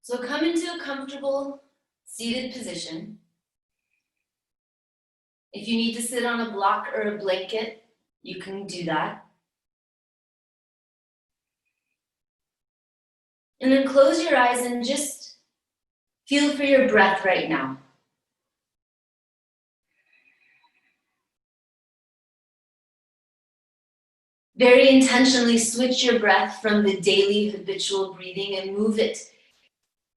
So come into a comfortable seated position. If you need to sit on a block or a blanket, you can do that. And then close your eyes and just feel for your breath right now. Very intentionally switch your breath from the daily habitual breathing and move it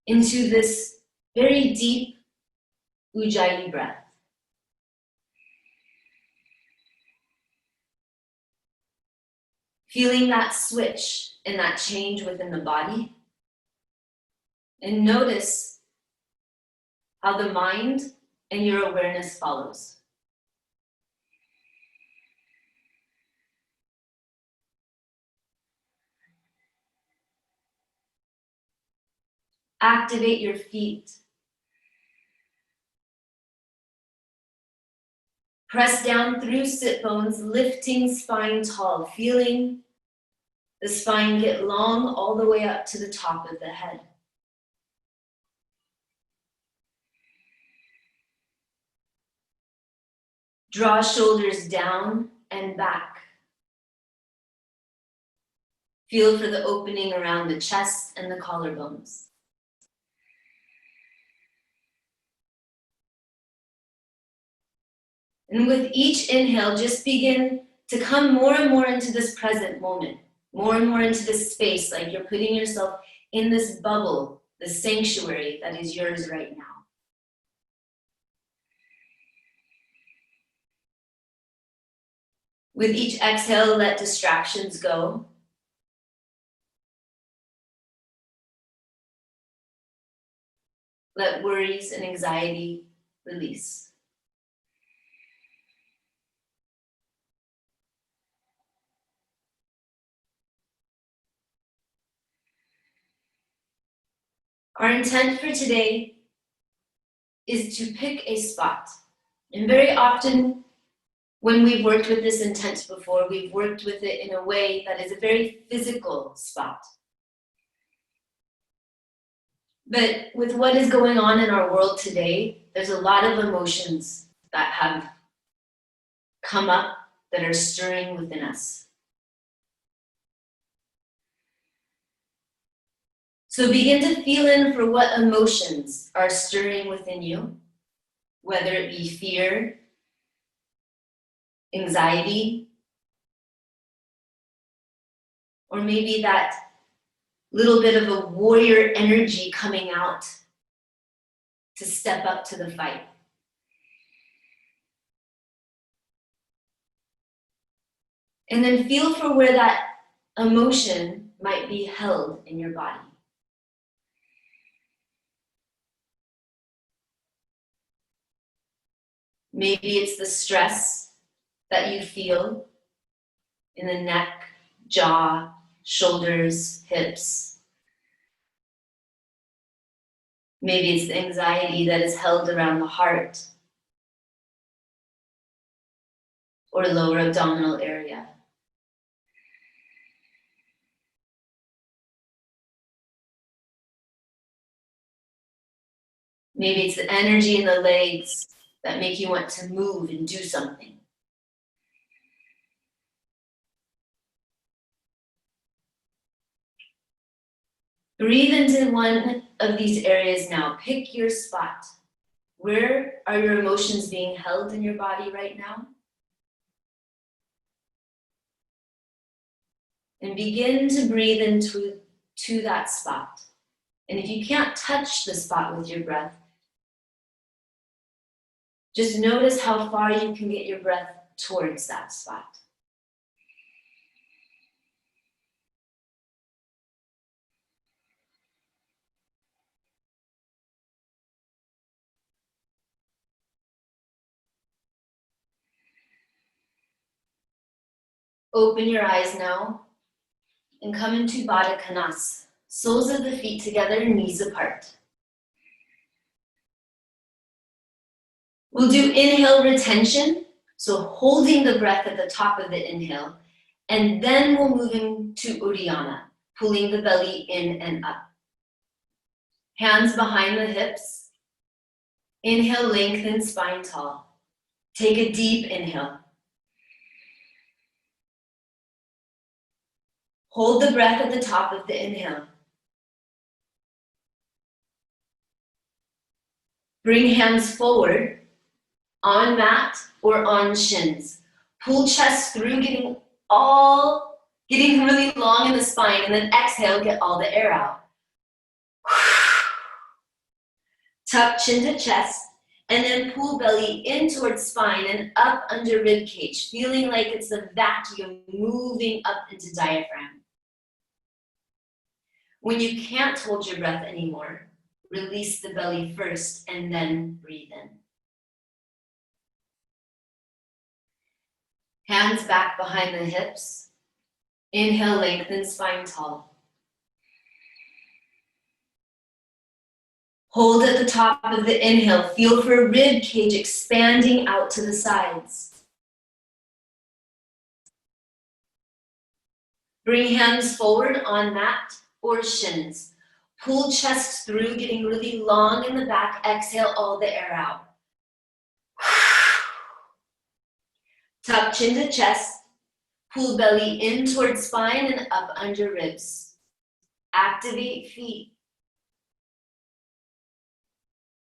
into this very deep Ujjayi breath. Feeling that switch and that change within the body. And notice how the mind and your awareness follows. Activate your feet. Press down through sit bones, lifting spine tall, feeling the spine get long all the way up to the top of the head. Draw shoulders down and back. Feel for the opening around the chest and the collarbones. And with each inhale, just begin to come more and more into this present moment, more and more into this space, like you're putting yourself in this bubble, the sanctuary that is yours right now. With each exhale, let distractions go. Let worries and anxiety release. Our intent for today is to pick a spot. And very often, when we've worked with this intent before, we've worked with it in a way that is a very physical spot. But with what is going on in our world today, there's a lot of emotions that have come up that are stirring within us. So begin to feel in for what emotions are stirring within you, whether it be fear, anxiety, or maybe that little bit of a warrior energy coming out to step up to the fight. And then feel for where that emotion might be held in your body. Maybe it's the stress that you feel in the neck, jaw, shoulders, hips. Maybe it's the anxiety that is held around the heart or lower abdominal area. Maybe it's the energy in the legs that make you want to move and do something. Breathe into one of these areas now. Pick your spot. Where are your emotions being held in your body right now? And begin to breathe into that spot. And if you can't touch the spot with your breath, just notice how far you can get your breath towards that spot. Open your eyes now and come into Baddha Konas. Soles of the feet together, knees apart. We'll do inhale retention, so holding the breath at the top of the inhale, and then we'll move into Uddiyana, pulling the belly in and up. Hands behind the hips. Inhale, lengthen spine tall. Take a deep inhale. Hold the breath at the top of the inhale. Bring hands forward on mat or on shins. Pull chest through, getting really long in the spine, and then exhale, get all the air out. Tuck chin to chest, and then pull belly in towards spine and up under rib cage, feeling like it's a vacuum moving up into diaphragm. When you can't hold your breath anymore, release the belly first and then breathe in. Hands back behind the hips. Inhale, lengthen spine tall. Hold at the top of the inhale. Feel for rib cage expanding out to the sides. Bring hands forward on mat or shins. Pull chest through, getting really long in the back. Exhale all the air out. Tuck chin to chest. Pull belly in towards spine and up under ribs. Activate feet.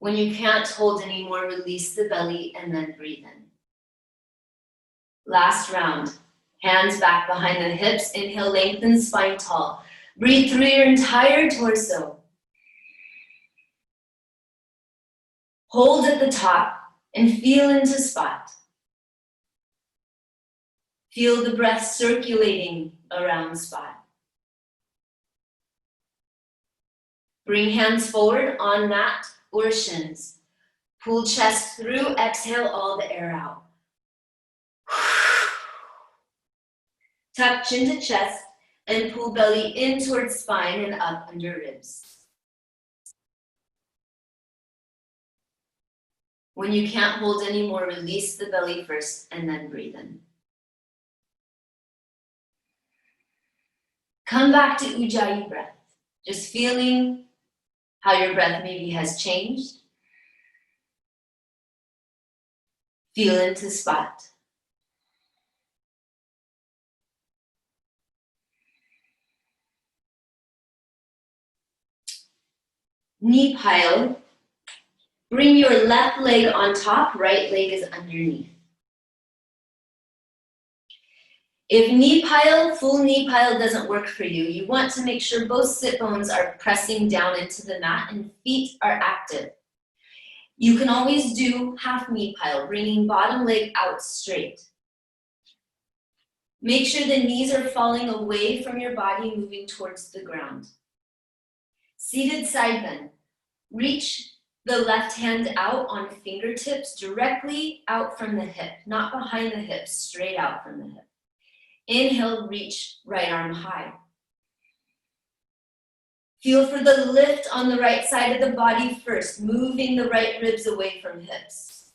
When you can't hold anymore, release the belly and then breathe in. Last round. Hands back behind the hips. Inhale, lengthen spine tall. Breathe through your entire torso. Hold at the top and feel into spot. Feel the breath circulating around spot. Bring hands forward on mat or shins. Pull chest through, exhale all the air out. Tuck chin to chest and pull belly in towards spine and up under ribs. When you can't hold anymore, release the belly first and then breathe in. Come back to Ujjayi breath. Just feeling how your breath maybe has changed. Feel into spot. Knee pile. Bring your left leg on top, right leg is underneath. If knee pile, full knee pile doesn't work for you, you want to make sure both sit bones are pressing down into the mat and feet are active. You can always do half knee pile, bringing bottom leg out straight. Make sure the knees are falling away from your body, moving towards the ground. Seated side bend. Reach the left hand out on fingertips directly out from the hip, not behind the hips, straight out from the hip. Inhale, reach right arm high. Feel for the lift on the right side of the body first, moving the right ribs away from hips.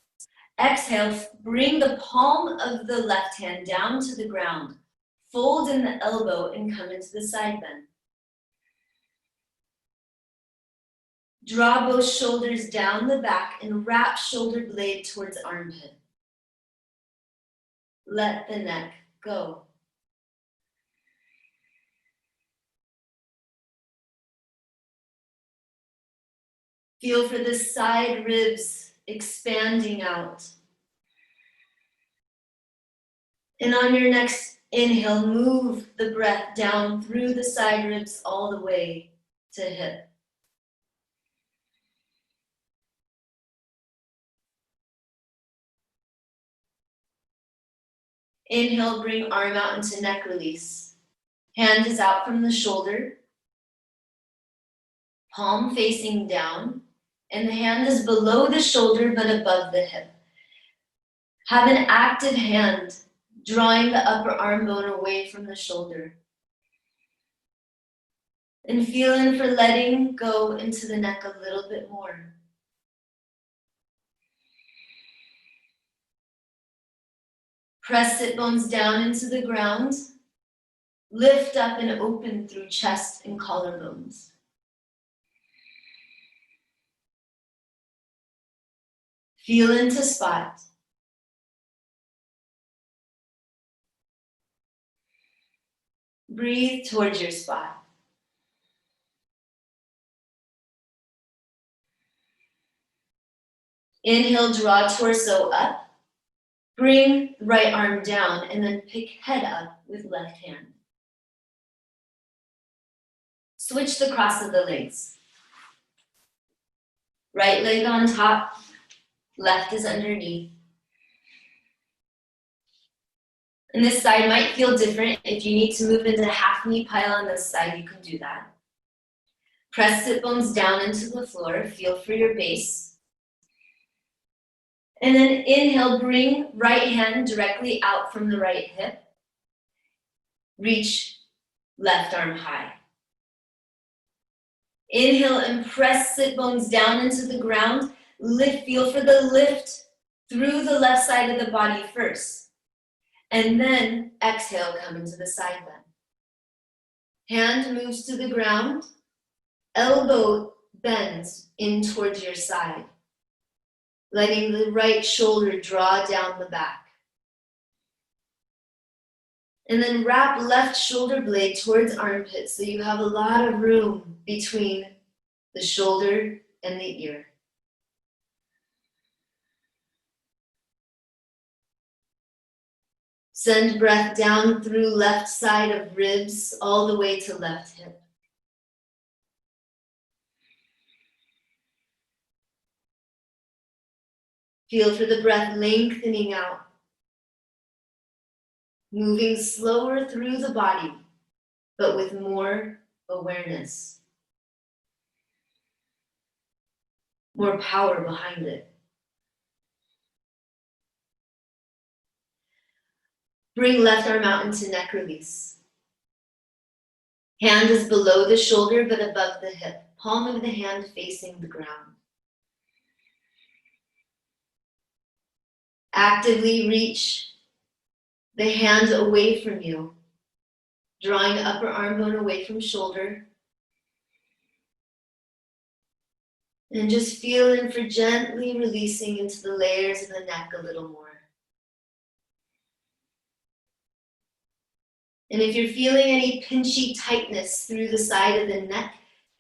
Exhale, bring the palm of the left hand down to the ground. Fold in the elbow and come into the side bend. Draw both shoulders down the back and wrap shoulder blade towards armpit. Let the neck go. Feel for the side ribs expanding out. And on your next inhale, move the breath down through the side ribs all the way to hip. Inhale, bring arm out into neck release. Hand is out from the shoulder. Palm facing down. And the hand is below the shoulder but above the hip. Have an active hand, drawing the upper arm bone away from the shoulder. And feel in for letting go into the neck a little bit more. Press sit bones down into the ground. Lift up and open through chest and collarbones. Feel into spot. Breathe towards your spot. Inhale, draw torso up. Bring right arm down and then pick head up with left hand. Switch the cross of the legs. Right leg on top, left is underneath. And this side might feel different. If you need to move into half knee pile on this side, you can do that. Press sit bones down into the floor. Feel for your base. And then inhale, bring right hand directly out from the right hip. Reach left arm high. Inhale and press sit bones down into the ground. Lift, feel for the lift through the left side of the body first. And then exhale, come into the side bend. Hand moves to the ground. Elbow bends in towards your side. Letting the right shoulder draw down the back. And then wrap left shoulder blade towards armpit so you have a lot of room between the shoulder and the ear. Send breath down through left side of ribs all the way to left hip. Feel for the breath lengthening out. Moving slower through the body, but with more awareness. More power behind it. Bring left arm out into neck release. Hand is below the shoulder but above the hip. Palm of the hand facing the ground. Actively reach the hand away from you, drawing upper arm bone away from shoulder. And just feel in for gently releasing into the layers of the neck a little more. And if you're feeling any pinchy tightness through the side of the neck,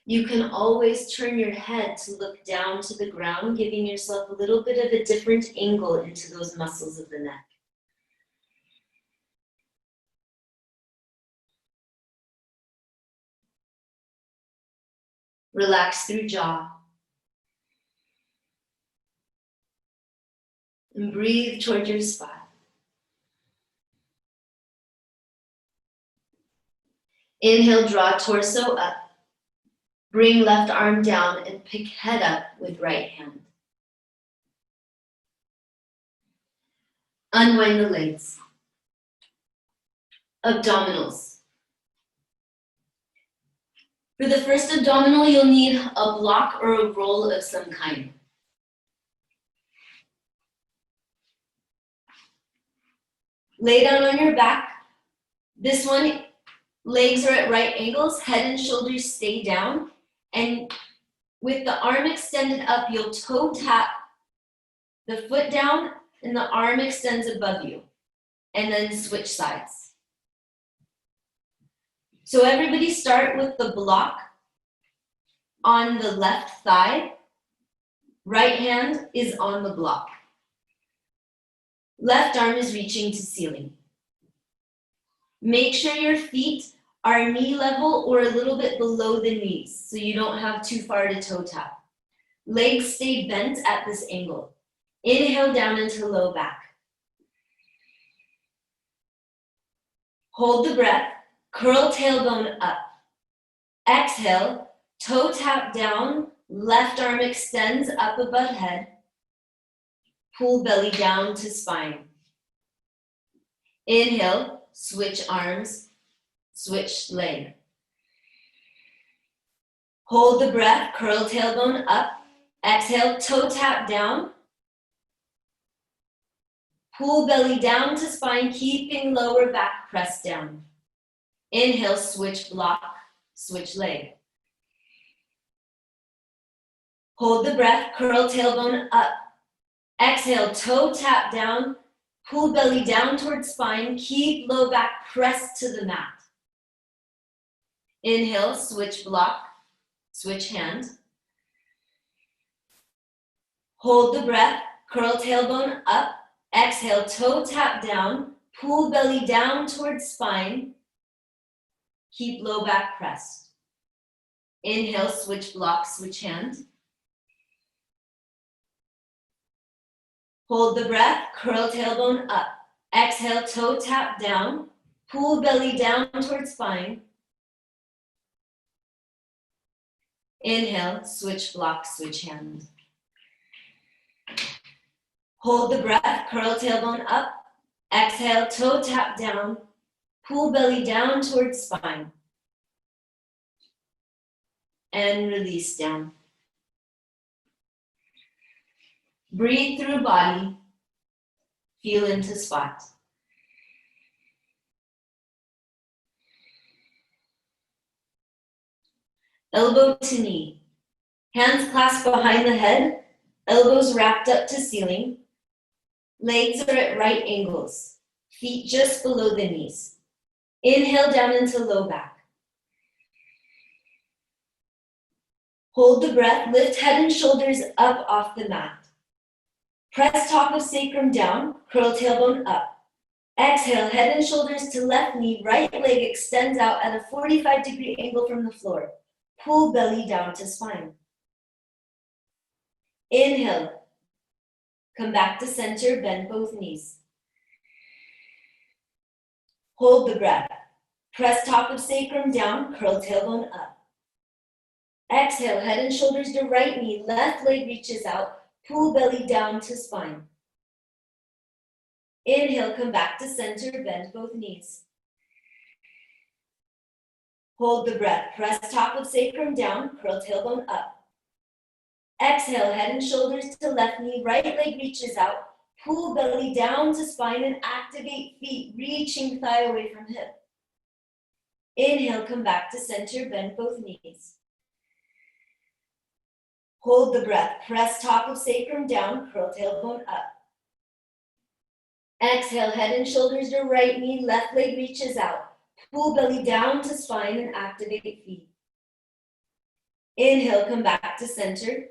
you can always turn your head to look down to the ground, giving yourself a little bit of a different angle into those muscles of the neck. Relax through jaw. And breathe toward your spot. Inhale, draw torso up. Bring left arm down and pick head up with right hand. Unwind the legs. Abdominals. For the first abdominal, you'll need a block or a roll of some kind. Lay down on your back. This one, legs are at right angles, head and shoulders stay down. And with the arm extended up, you'll toe tap the foot down and the arm extends above you. And then switch sides. So everybody start with the block on the left thigh. Right hand is on the block. Left arm is reaching to ceiling. Make sure your feet are knee level or a little bit below the knees so you don't have too far to toe tap. Legs stay bent at this angle. Inhale down into low back. Hold the breath, curl tailbone up. Exhale, toe tap down, left arm extends up above head. Pull belly down to spine. Inhale, switch arms, switch leg. Hold the breath, curl tailbone up. Exhale, toe tap down. Pull belly down to spine, keeping lower back pressed down. Inhale, switch block, switch leg. Hold the breath, curl tailbone up. Exhale, toe tap down, pull belly down towards spine, keep low back pressed to the mat. Inhale, switch block, switch hand. Hold the breath, curl tailbone up. Exhale, toe tap down, pull belly down towards spine, keep low back pressed. Inhale, switch block, switch hand. Hold the breath, curl tailbone up. Exhale, toe tap down, pull belly down towards spine. Inhale, switch block, switch hand. Hold the breath, curl tailbone up. Exhale, toe tap down, pull belly down towards spine. And release down. Breathe through body, feel into spot. Elbow to knee. Hands clasped behind the head, elbows wrapped up to ceiling. Legs are at right angles, feet just below the knees. Inhale down into low back. Hold the breath, lift head and shoulders up off the mat. Press top of sacrum down, curl tailbone up. Exhale, head and shoulders to left knee, right leg extends out at a 45-degree angle from the floor. Pull belly down to spine. Inhale, come back to center, bend both knees. Hold the breath. Press top of sacrum down, curl tailbone up. Exhale, head and shoulders to right knee, left leg reaches out, pull belly down to spine. Inhale, come back to center, bend both knees. Hold the breath. Press top of sacrum down, curl tailbone up. Exhale, head and shoulders to left knee, right leg reaches out, pull belly down to spine and activate feet, reaching thigh away from hip. Inhale, come back to center, bend both knees. Hold the breath. Press top of sacrum down, curl tailbone up. Exhale, head and shoulders to right knee, left leg reaches out. Pull belly down to spine and activate feet. Inhale, come back to center.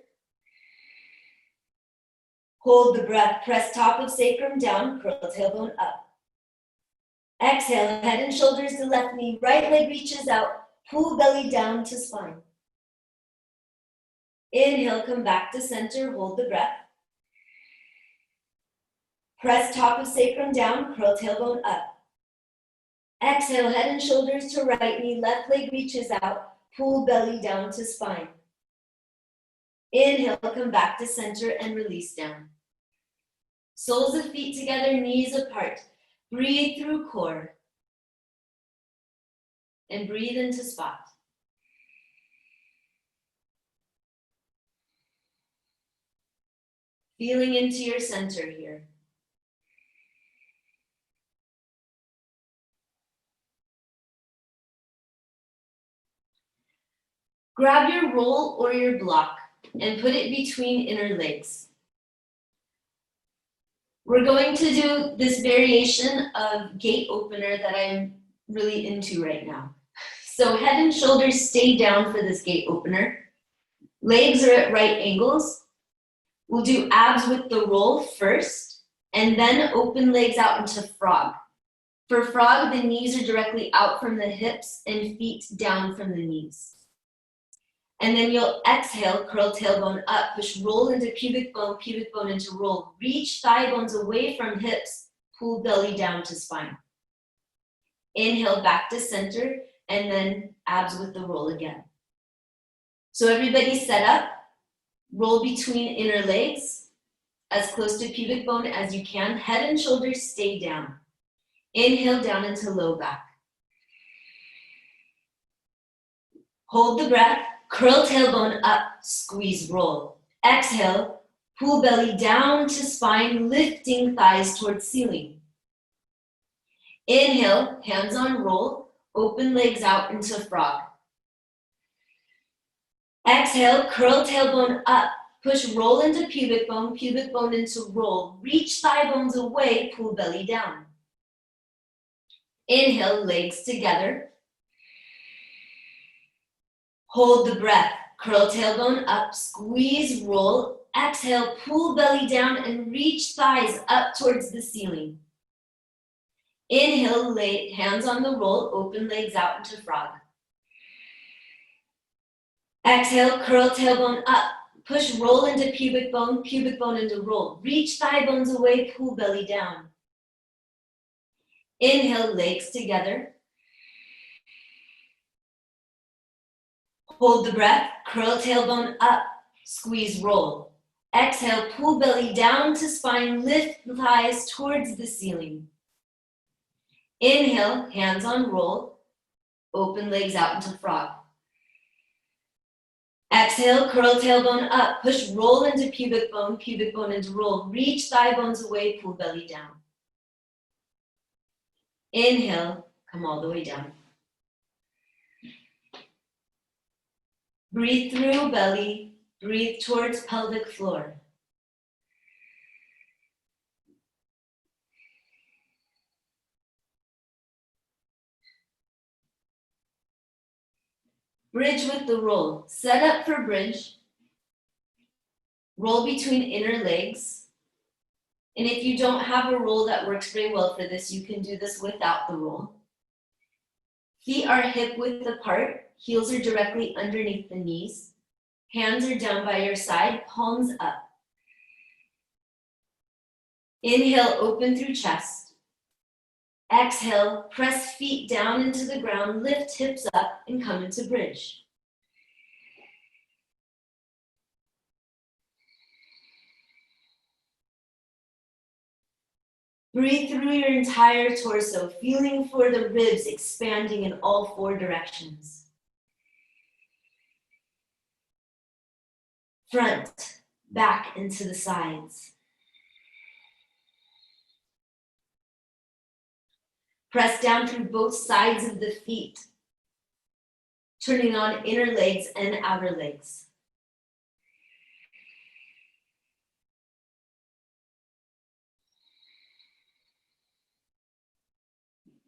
Hold the breath. Press top of sacrum down, curl tailbone up. Exhale, head and shoulders to left knee, right leg reaches out. Pull belly down to spine. Inhale, come back to center, hold the breath. Press top of sacrum down, curl tailbone up. Exhale, head and shoulders to right knee, left leg reaches out, pull belly down to spine. Inhale, come back to center and release down. Soles of feet together, knees apart. Breathe through core. And breathe into spot. Feeling into your center here. Grab your roll or your block and put it between inner legs. We're going to do this variation of gate opener that I'm really into right now. So head and shoulders stay down for this gate opener. Legs are at right angles. We'll do abs with the roll first, and then open legs out into frog. For frog, the knees are directly out from the hips and feet down from the knees. And then you'll exhale, curl tailbone up, push roll into pubic bone into roll. Reach thigh bones away from hips, pull belly down to spine. Inhale back to center, and then abs with the roll again. So everybody set up, roll between inner legs, as close to pubic bone as you can. Head and shoulders stay down. Inhale down into low back. Hold the breath, curl tailbone up, squeeze roll. Exhale, pull belly down to spine, lifting thighs towards ceiling. Inhale, hands on roll, open legs out into frog. Exhale, curl tailbone up, push roll into pubic bone into roll. Reach thigh bones away, pull belly down. Inhale, legs together. Hold the breath. Curl tailbone up, squeeze, roll. Exhale, pull belly down and reach thighs up towards the ceiling. Inhale, lay hands on the roll, open legs out into frog. Exhale, curl tailbone up. Push roll into pubic bone into roll. Reach thigh bones away, pull belly down. Inhale, legs together. Hold the breath, curl tailbone up, squeeze, roll. Exhale, pull belly down to spine, lift thighs towards the ceiling. Inhale, hands on roll, open legs out into frog. Exhale, curl tailbone up, push roll into pubic bone into roll. Reach thigh bones away, pull belly down. Inhale, come all the way down. Breathe through belly, breathe towards pelvic floor. Bridge with the roll. Set up for bridge. Roll between inner legs. And if you don't have a roll that works very well for this, you can do this without the roll. Feet are hip width apart. Heels are directly underneath the knees. Hands are down by your side, palms up. Inhale, open through chest. Exhale, press feet down into the ground, lift hips up, and come into bridge. Breathe through your entire torso, feeling for the ribs expanding in all four directions. Front, back, and to the sides. Press down through both sides of the feet, turning on inner legs and outer legs.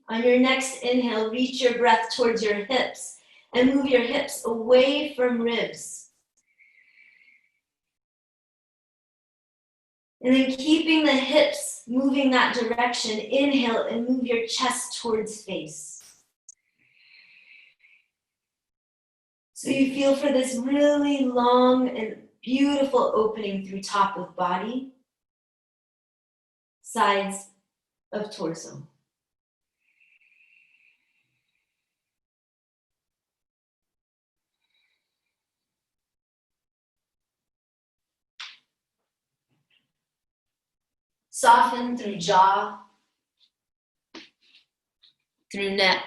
On your next inhale, reach your breath towards your hips and move your hips away from ribs. And then keeping the hips moving that direction, inhale and move your chest towards face. So you feel for this really long and beautiful opening through top of body, sides of torso. Soften through jaw, through neck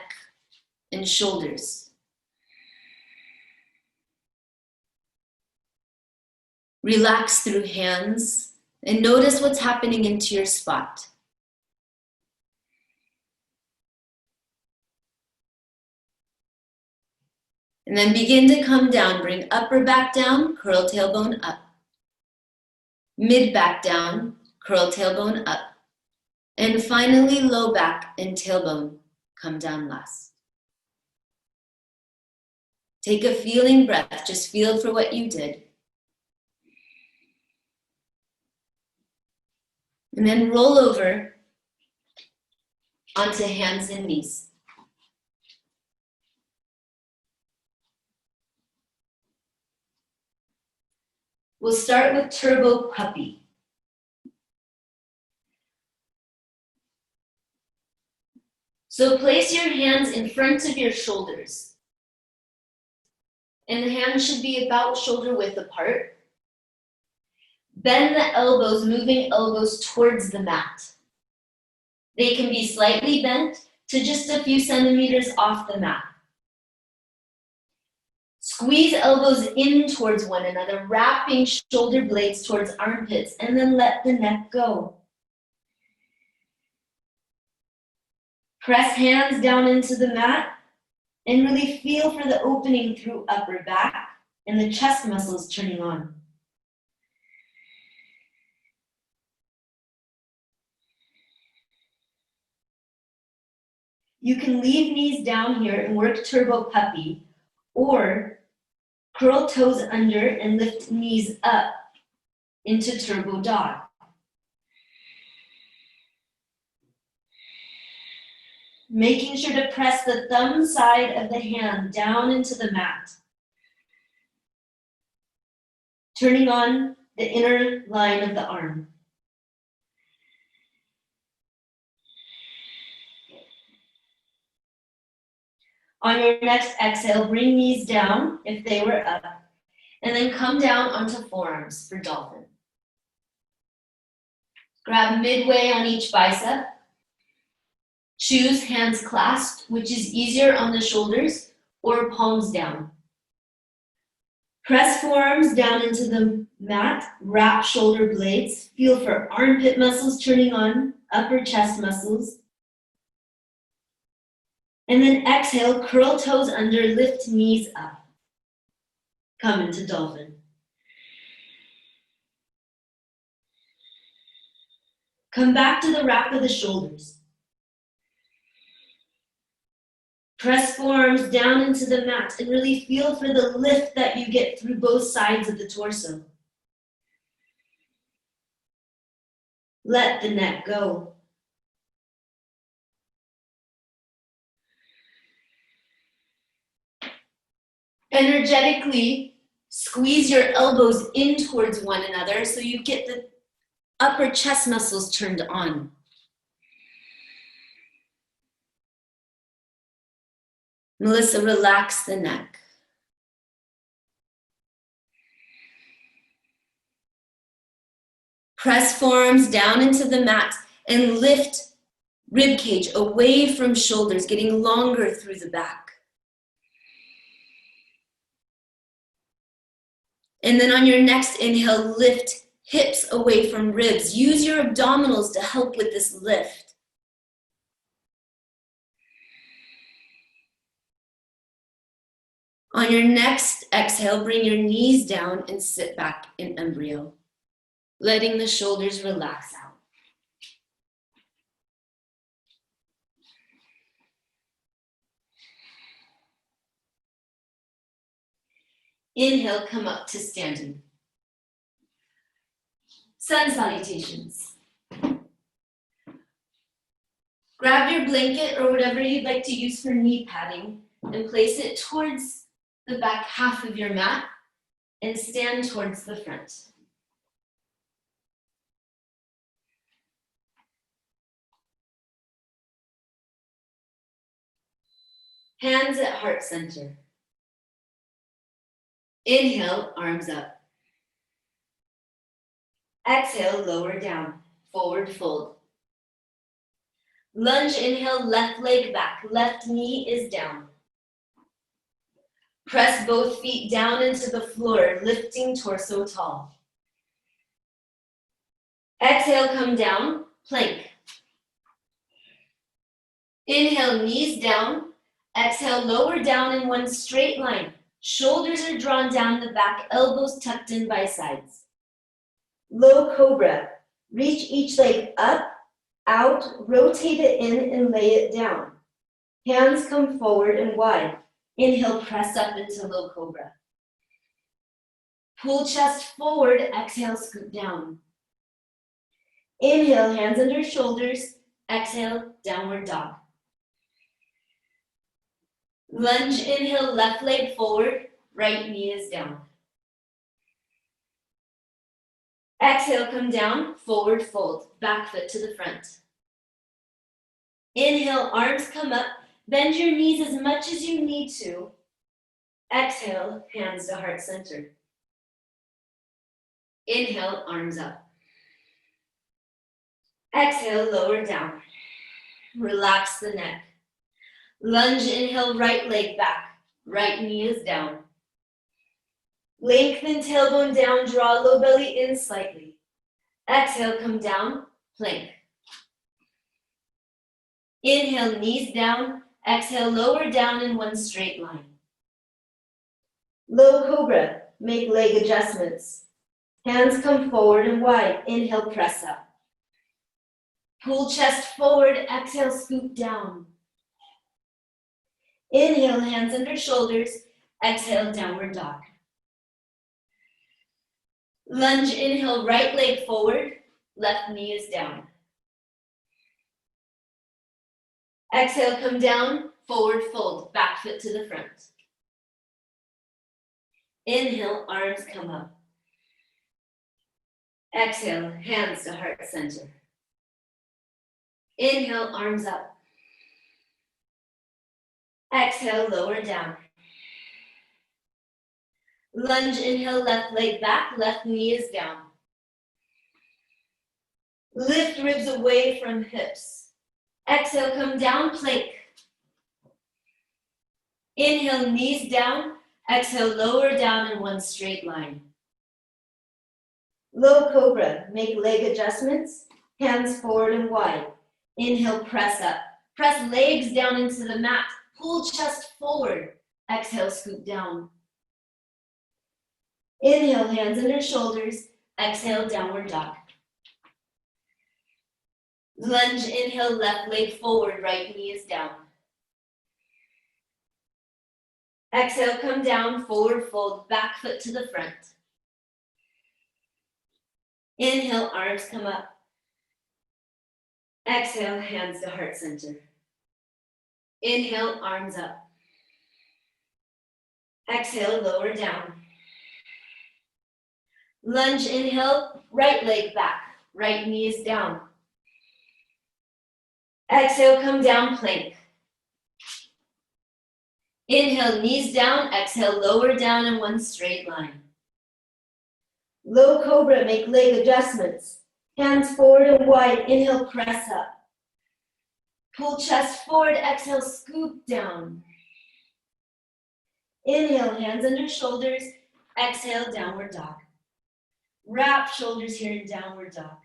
and shoulders. Relax through hands and notice what's happening into your spot. And then begin to come down. Bring upper back down, curl tailbone up. Mid back down, curl tailbone up. And finally, low back and tailbone come down last. Take a feeling breath. Just feel for what you did. And then roll over onto hands and knees. We'll start with turbo puppy. So place your hands in front of your shoulders. And the hands should be about shoulder width apart. Bend the elbows, moving elbows towards the mat. They can be slightly bent to just a few centimeters off the mat. Squeeze elbows in towards one another, wrapping shoulder blades towards armpits, and then let the neck go. Press hands down into the mat and really feel for the opening through upper back and the chest muscles turning on. You can leave knees down here and work turbo puppy, or curl toes under and lift knees up into turbo dog. Making sure to press the thumb side of the hand down into the mat. Turning on the inner line of the arm. On your next exhale, bring knees down if they were up, and then come down onto forearms for dolphin. Grab midway on each bicep. Choose hands clasped, which is easier on the shoulders, or palms down. Press forearms down into the mat, wrap shoulder blades, feel for armpit muscles turning on, upper chest muscles. And then exhale, curl toes under, lift knees up. Come into dolphin. Come back to the wrap of the shoulders. Press forearms down into the mat and really feel for the lift that you get through both sides of the torso. Let the neck go. Energetically, squeeze your elbows in towards one another so you get the upper chest muscles turned on. Melissa, relax the neck. Press forearms down into the mat and lift rib cage away from shoulders, getting longer through the back. And then on your next inhale, lift hips away from ribs. Use your abdominals to help with this lift. On your next exhale, bring your knees down and sit back in embryo, letting the shoulders relax out. Inhale, come up to standing. Sun salutations. Grab your blanket or whatever you'd like to use for knee padding and place it towards the back half of your mat and stand towards the front. Hands at heart center. Inhale, arms up. Exhale, lower down, forward fold. Lunge, inhale, left leg back, left knee is down. Press both feet down into the floor, lifting torso tall. Exhale, come down, plank. Inhale, knees down. Exhale, lower down in one straight line. Shoulders are drawn down the back, elbows tucked in by sides. Low cobra. Reach each leg up, out, rotate it in and lay it down. Hands come forward and wide. Inhale, press up into low cobra. Pull chest forward, exhale, scoot down. Inhale, hands under shoulders. Exhale, downward dog. Lunge, inhale, left leg forward, right knee is down. Exhale, come down, forward fold, back foot to the front. Inhale, arms come up, bend your knees as much as you need to. Exhale, hands to heart center. Inhale, arms up. Exhale, lower down. Relax the neck. Lunge, inhale, right leg back, right knee is down. Lengthen tailbone down, draw low belly in slightly. Exhale, come down, plank. Inhale, knees down. Exhale, lower down in one straight line. Low cobra, make leg adjustments. Hands come forward and wide. Inhale, press up. Pull chest forward, exhale, scoop down. Inhale, hands under shoulders. Exhale, downward dog. Lunge, inhale, right leg forward. Left knee is down. Exhale, come down, forward fold, back foot to the front. Inhale, arms come up. Exhale, hands to heart center. Inhale, arms up. Exhale, lower down. Lunge, inhale, left leg back, left knee is down. Lift ribs away from hips. Exhale, come down, plank. Inhale, knees down. Exhale, lower down in one straight line. Low cobra, make leg adjustments. Hands forward and wide. Inhale, press up. Press legs down into the mat. Pull chest forward. Exhale, scoop down. Inhale, hands under shoulders. Exhale, downward dog. Lunge, inhale, left leg forward, right knee is down. Exhale, come down, forward fold, back foot to the front. Inhale, arms come up. Exhale, hands to heart center. Inhale, arms up. Exhale, lower down. Lunge, inhale, right leg back, right knee is down. Exhale, come down, plank. Inhale, knees down, exhale, lower down in one straight line. Low cobra, make leg adjustments. Hands forward and wide, inhale, press up. Pull chest forward, exhale, scoop down. Inhale, hands under shoulders, exhale, downward dog. Wrap shoulders here in downward dog.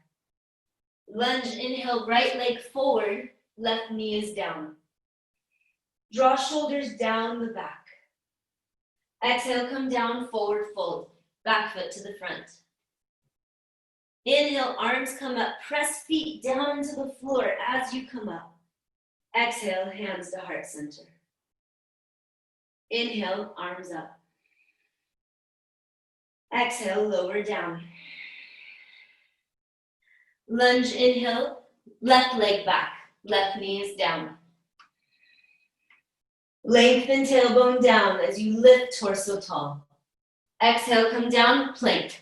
Lunge, inhale, right leg forward, left knee is down. Draw shoulders down the back. Exhale, come down, forward fold, back foot to the front. Inhale, arms come up, press feet down into the floor as you come up. Exhale, hands to heart center. Inhale, arms up. Exhale, lower down. Lunge, inhale, left leg back, left knee is down. Lengthen tailbone down as you lift torso tall. Exhale, come down, plank.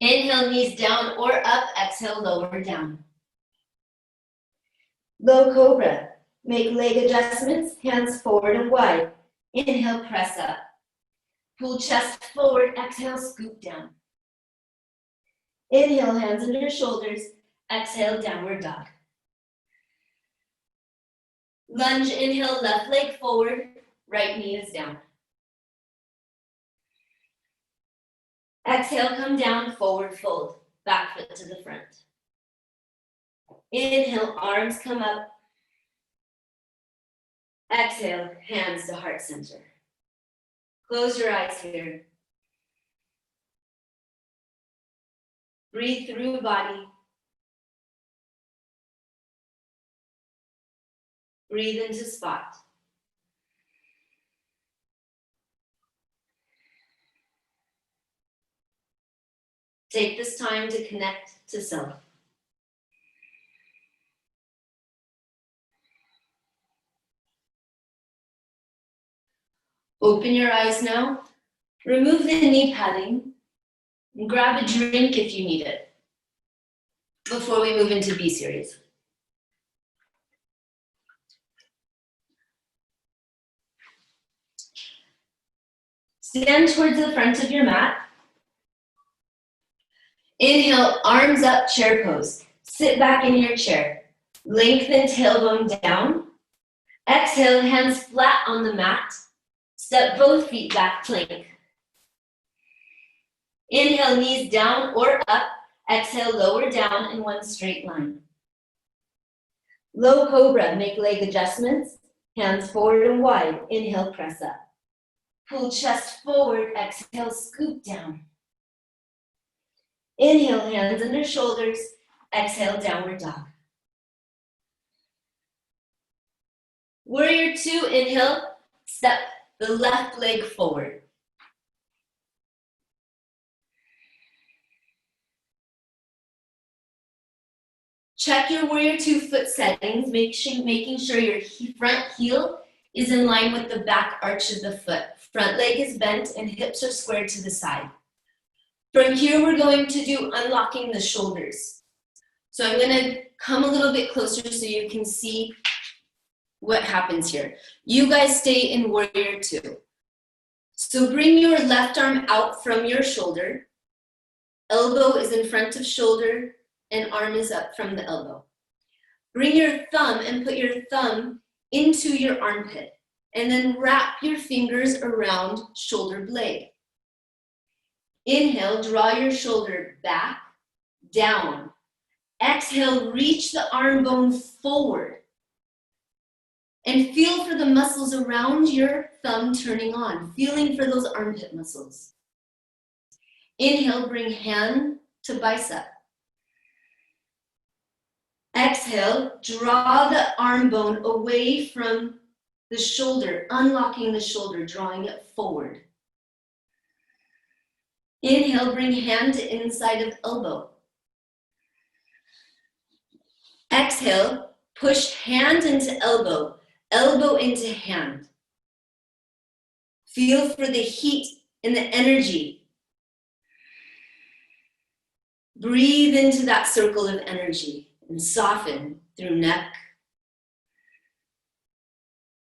Inhale, knees down or up, exhale, lower down. Low cobra, make leg adjustments, hands forward and wide. Inhale, press up. Pull chest forward, exhale, scoop down. Inhale, hands under shoulders, exhale, downward dog. Lunge, inhale, left leg forward, right knee is down. Exhale, come down, forward fold, back foot to the front. Inhale, arms come up. Exhale, hands to heart center. Close your eyes here. Breathe through body. Breathe into spot. Take this time to connect to self. Open your eyes now. Remove the knee padding and grab a drink if you need it before we move into B series. Stand towards the front of your mat. Inhale, arms up, chair pose. Sit back in your chair. Lengthen tailbone down. Exhale, hands flat on the mat. Step both feet back, plank. Inhale, knees down or up. Exhale, lower down in one straight line. Low cobra, make leg adjustments. Hands forward and wide. Inhale, press up. Pull chest forward. Exhale, scoop down. Inhale, hands under shoulders. Exhale, downward dog. Warrior two, inhale, step the left leg forward. Check your warrior two foot settings, making sure your front heel is in line with the back arch of the foot. Front leg is bent and hips are squared to the side. From here, we're going to do unlocking the shoulders. So I'm gonna come a little bit closer so you can see what happens here. You guys stay in warrior two. So bring your left arm out from your shoulder. Elbow is in front of shoulder and arm is up from the elbow. Bring your thumb and put your thumb into your armpit and then wrap your fingers around shoulder blade. Inhale, draw your shoulder back, down. Exhale, reach the arm bone forward. And feel for the muscles around your thumb turning on, feeling for those armpit muscles. Inhale, bring hand to bicep. Exhale, draw the arm bone away from the shoulder, unlocking the shoulder, drawing it forward. Inhale, bring hand to inside of elbow. Exhale, push hand into elbow, elbow into hand. Feel for the heat and the energy. Breathe into that circle of energy and soften through neck,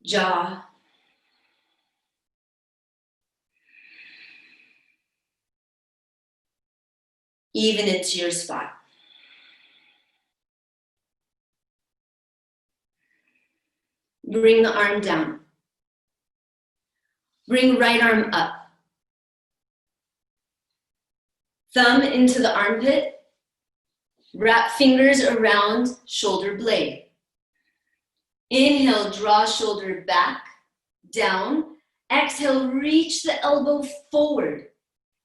jaw, even into your spot. Bring the arm down. Bring right arm up. Thumb into the armpit. Wrap fingers around shoulder blade. Inhale, draw shoulder back, down. Exhale, reach the elbow forward.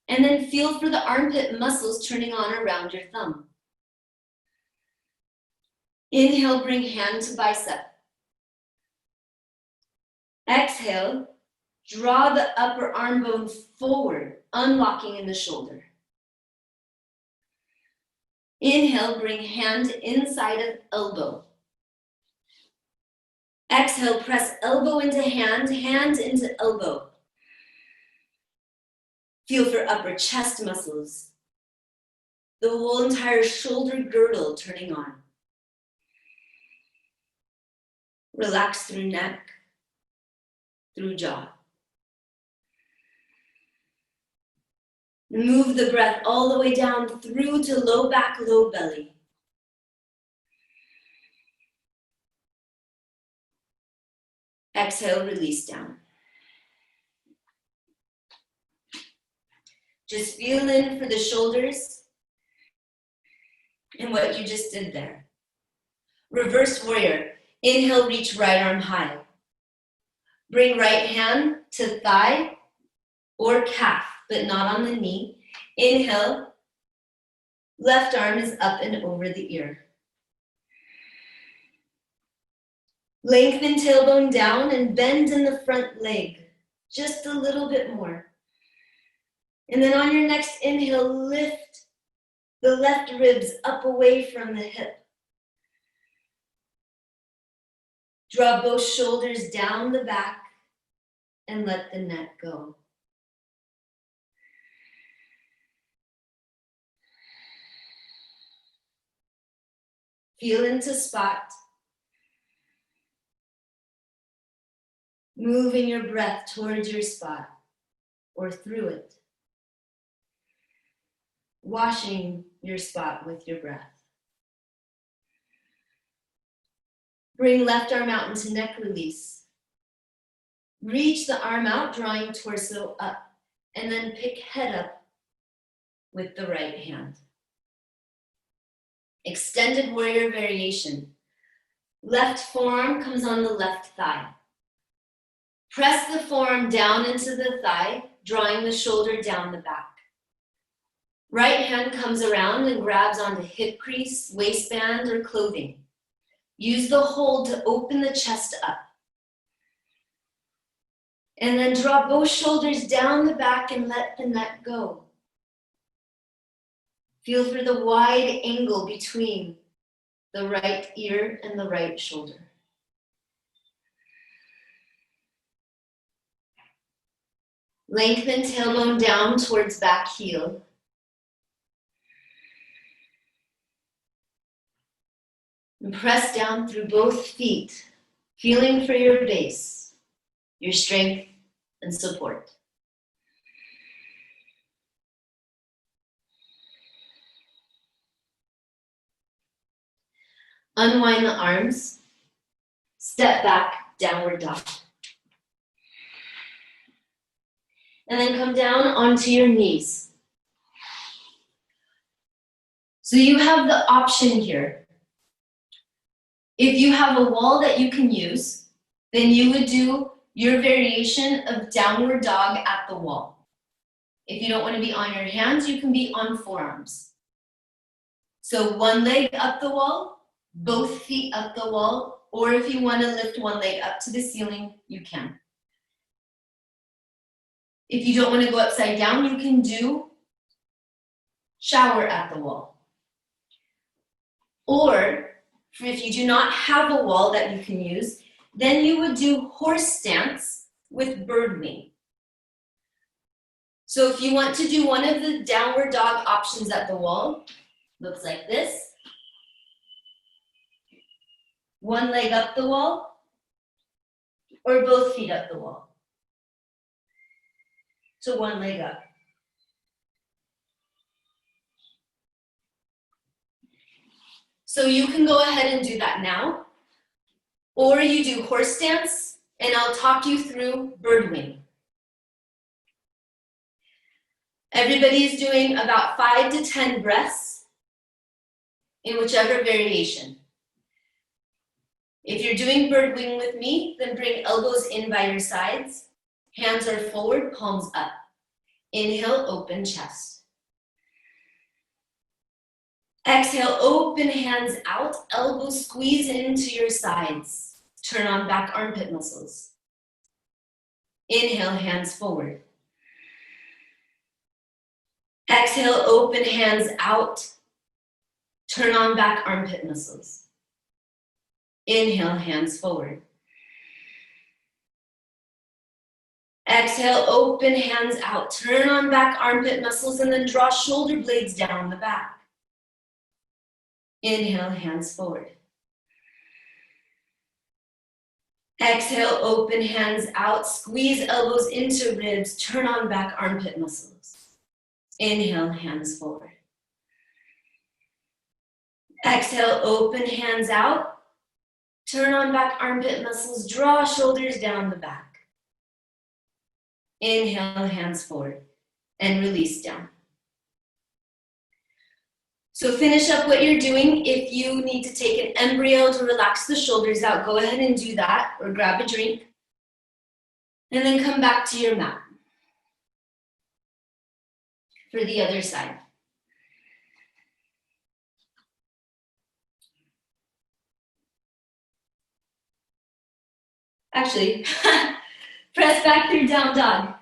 And then feel for the armpit muscles turning on around your thumb. Inhale, bring hand to bicep. Exhale, draw the upper arm bone forward, unlocking in the shoulder. Inhale, bring hand inside of elbow. Exhale, press elbow into hand, hand into elbow. Feel for upper chest muscles. The whole entire shoulder girdle turning on. Relax through neck, through jaw. Move the breath all the way down through to low back, low belly. Exhale, release down. Just feel in for the shoulders and what you just did there. Reverse warrior. Inhale, reach right arm high. Bring right hand to thigh or calf, but not on the knee. Inhale, left arm is up and over the ear. Lengthen tailbone down and bend in the front leg, just a little bit more. And then on your next inhale, lift the left ribs up away from the hip. Draw both shoulders down the back and let the neck go. Feel into spot. Moving your breath towards your spot or through it. Washing your spot with your breath. Bring left arm out into neck release. Reach the arm out, drawing torso up, and then pick head up with the right hand. Extended warrior variation. Left forearm comes on the left thigh. Press the forearm down into the thigh, drawing the shoulder down the back. Right hand comes around and grabs onto hip crease, waistband, or clothing. Use the hold to open the chest up. And then drop both shoulders down the back and let the neck go. Feel for the wide angle between the right ear and the right shoulder. Lengthen tailbone down towards back heel. And press down through both feet, feeling for your base, your strength and support. Unwind the arms, step back, downward dog. And then come down onto your knees. So you have the option here. If you have a wall that you can use, then you would do your variation of downward dog at the wall. If you don't want to be on your hands, you can be on forearms. So one leg up the wall, both feet up the wall, or if you want to lift one leg up to the ceiling, you can. If you don't want to go upside down, you can do shower at the wall. Or if you do not have a wall that you can use, then you would do horse stance with bird wing. So if you want to do one of the downward dog options at the wall, looks like this. One leg up the wall, or both feet up the wall. So one leg up. So you can go ahead and do that now, or you do horse stance, and I'll talk you through bird wing. Everybody's doing about 5 to 10 breaths in whichever variation. If you're doing bird wing with me, then bring elbows in by your sides. Hands are forward, palms up. Inhale, open chest. Exhale, open hands out, elbows squeeze into your sides. Turn on back armpit muscles. Inhale, hands forward. Exhale, open hands out. Turn on back armpit muscles. Inhale, hands forward. Exhale, open hands out. Turn on back armpit muscles and then draw shoulder blades down the back. Inhale, hands forward. Exhale, open hands out. Squeeze elbows into ribs. Turn on back armpit muscles. Inhale, hands forward. Exhale, open hands out. Turn on back armpit muscles. Draw shoulders down the back. Inhale, hands forward, and release down. So finish up what you're doing. If you need to take an embryo to relax the shoulders out, go ahead and do that, or grab a drink. And then come back to your mat for the other side. Actually, press back through down dog.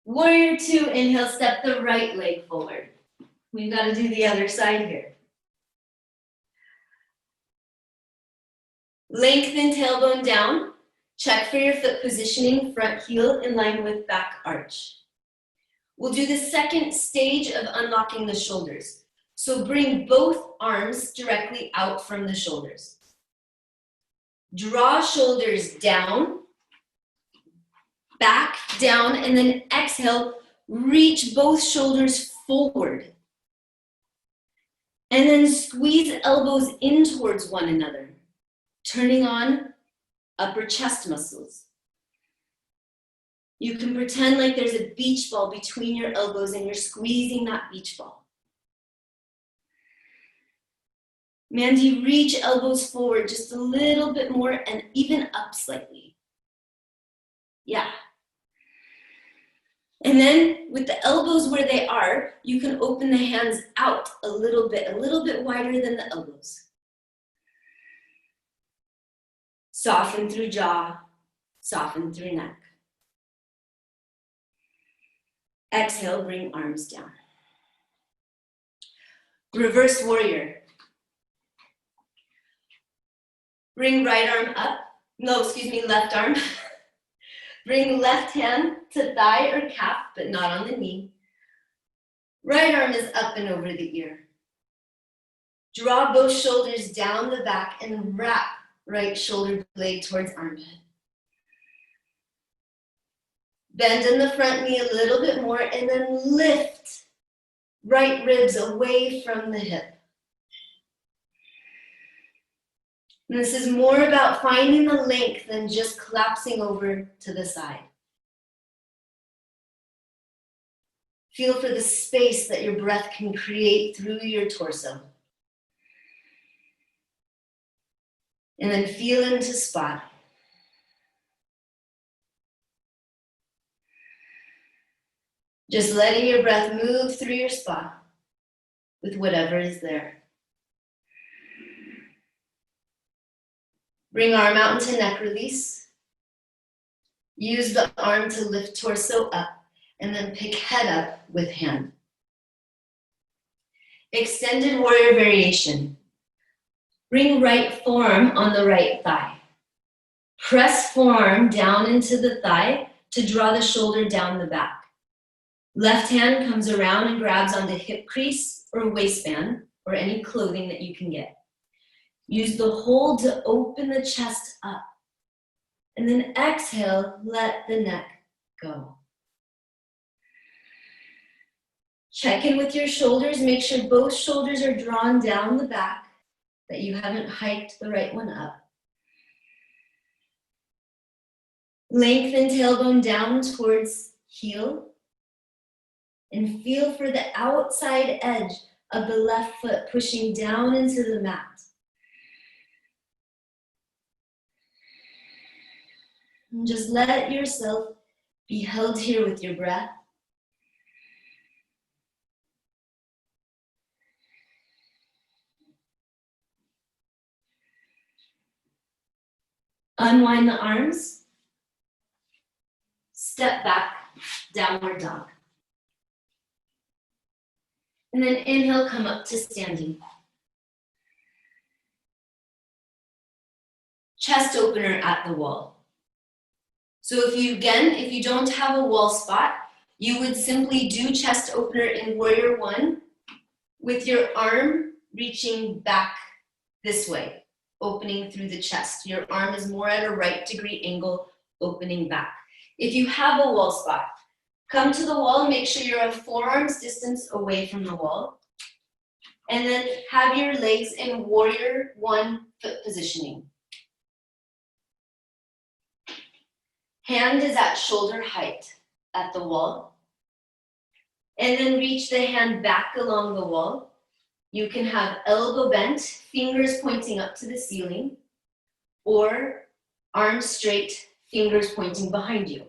Warrior two, inhale, step the right leg forward. We've got to do the other side here. Lengthen tailbone down. Check for your foot positioning, front heel in line with back arch. We'll do the second stage of unlocking the shoulders. So bring both arms directly out from the shoulders. Draw shoulders down, back, down, and then exhale, reach both shoulders forward. And then squeeze elbows in towards one another, turning on upper chest muscles. You can pretend like there's a beach ball between your elbows and you're squeezing that beach ball. Mandy, reach elbows forward just a little bit more and even up slightly. Yeah. And then with the elbows where they are, you can open the hands out a little bit wider than the elbows. Soften through jaw, soften through neck. Exhale, bring arms down. Reverse warrior. Bring right arm up. Left arm. Bring left hand to thigh or calf, but not on the knee. Right arm is up and over the ear. Draw both shoulders down the back and wrap right shoulder blade towards armpit. Bend in the front knee a little bit more and then lift right ribs away from the hip. And this is more about finding the length than just collapsing over to the side. Feel for the space that your breath can create through your torso. And then feel into spot. Just letting your breath move through your spot with whatever is there. Bring arm out into neck release. Use the arm to lift torso up and then pick head up with hand. Extended warrior variation. Bring right forearm on the right thigh. Press forearm down into the thigh to draw the shoulder down the back. Left hand comes around and grabs onto hip crease or waistband or any clothing that you can get. Use the hold to open the chest up. And then exhale, let the neck go. Check in with your shoulders. Make sure both shoulders are drawn down the back, that you haven't hiked the right one up. Lengthen tailbone down towards heel. And feel for the outside edge of the left foot pushing down into the mat. And just let yourself be held here with your breath. Unwind the arms. Step back, downward dog. And then inhale, come up to standing. Chest opener at the wall. So if you don't have a wall spot, you would simply do chest opener in warrior one with your arm reaching back this way, opening through the chest. Your arm is more at a right degree angle, opening back. If you have a wall spot, come to the wall, make sure you're a forearms distance away from the wall. And then have your legs in warrior one foot positioning. Hand is at shoulder height at the wall. And then reach the hand back along the wall. You can have elbow bent, fingers pointing up to the ceiling, or arms straight, fingers pointing behind you.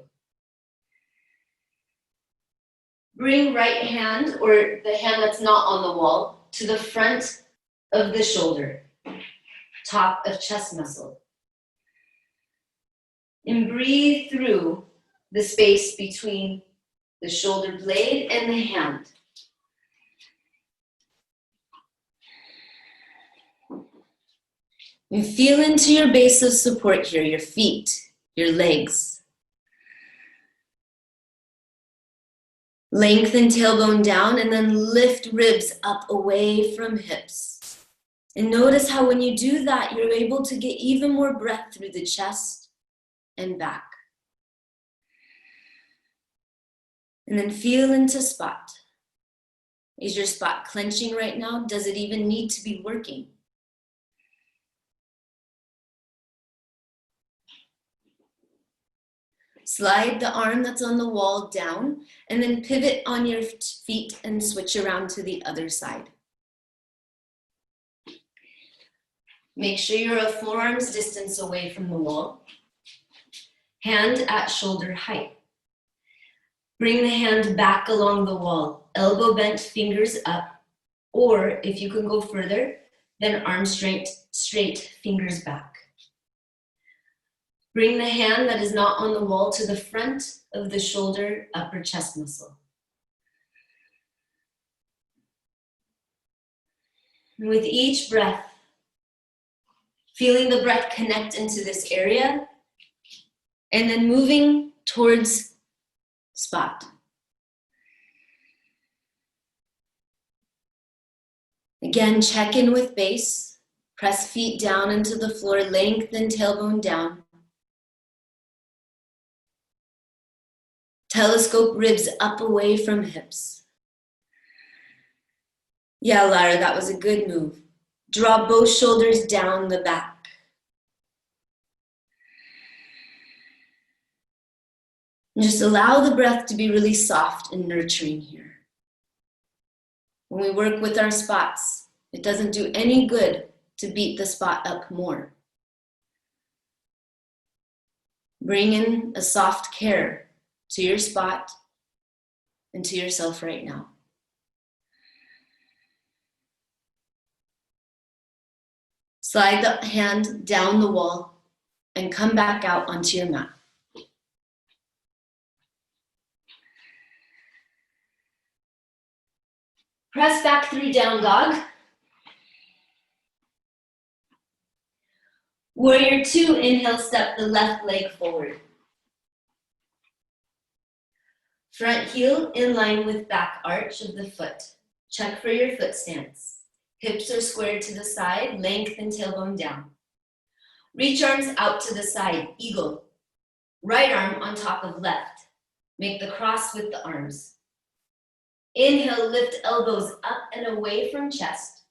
Bring right hand, or the hand that's not on the wall, to the front of the shoulder, top of chest muscle. And breathe through the space between the shoulder blade and the hand. And feel into your base of support here, your feet, your legs. Lengthen tailbone down and then lift ribs up away from hips. And notice how when you do that, you're able to get even more breath through the chest and back. And then feel into spot. Is your spot clenching right now? Does it even need to be working? Slide the arm that's on the wall down and then pivot on your feet and switch around to the other side. Make sure you're a forearms distance away from the wall. Hand at shoulder height. Bring the hand back along the wall, elbow bent, fingers up, or if you can go further, then arm straight, fingers back. Bring the hand that is not on the wall to the front of the shoulder, upper chest muscle. And with each breath, feeling the breath connect into this area, and then moving towards spot. Again, check in with base. Press feet down into the floor, lengthen tailbone down. Telescope ribs up away from hips. Yeah, Lara, that was a good move. Draw both shoulders down the back. And just allow the breath to be really soft and nurturing here. When we work with our spots, it doesn't do any good to beat the spot up more. Bring in a soft care to your spot and to yourself right now. Slide the hand down the wall and come back out onto your mat. Press back 3 down dog. Warrior 2, inhale, step the left leg forward. Front heel in line with back arch of the foot. Check for your foot stance. Hips are squared to the side, lengthen tailbone down. Reach arms out to the side, eagle. Right arm on top of left. Make the cross with the arms. Inhale, lift elbows up and away from chest.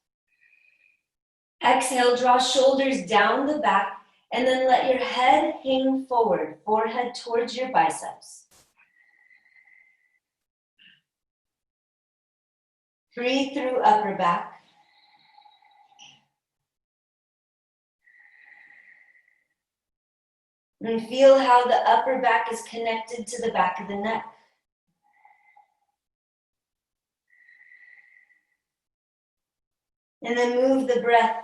Exhale, draw shoulders down the back, and then let your head hang forward, forehead towards your biceps. Breathe through upper back. And feel how the upper back is connected to the back of the neck. And then move the breath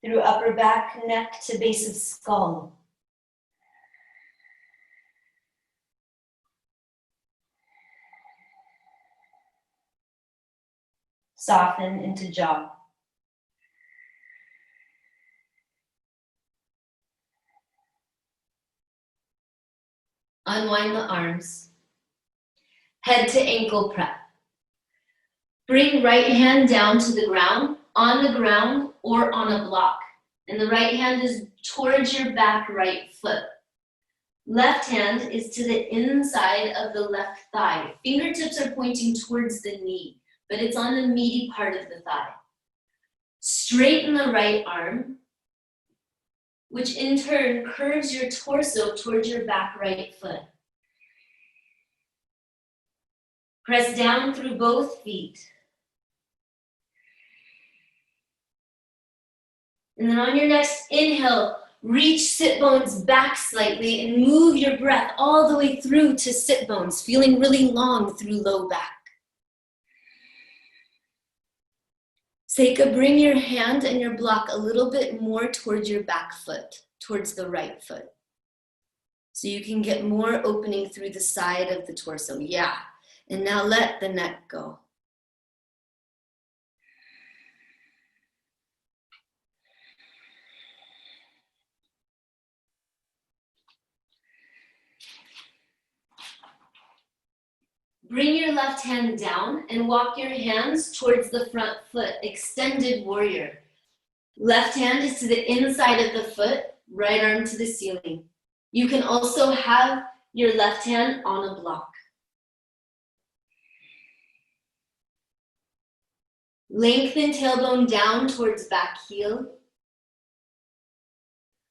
through upper back, neck to base of skull. Soften into jaw. Unwind the arms. Head to ankle prep. Bring right hand down to the ground, on the ground, or on a block. And the right hand is towards your back right foot. Left hand is to the inside of the left thigh. Fingertips are pointing towards the knee, but it's on the meaty part of the thigh. Straighten the right arm, which in turn curves your torso towards your back right foot. Press down through both feet. And then on your next inhale, reach sit bones back slightly and move your breath all the way through to sit bones, feeling really long through low back. Seika, bring your hand and your block a little bit more towards your back foot, towards the right foot. So you can get more opening through the side of the torso. Yeah. And now let the neck go. Bring your left hand down and walk your hands towards the front foot, extended warrior. Left hand is to the inside of the foot, right arm to the ceiling. You can also have your left hand on a block. Lengthen tailbone down towards back heel.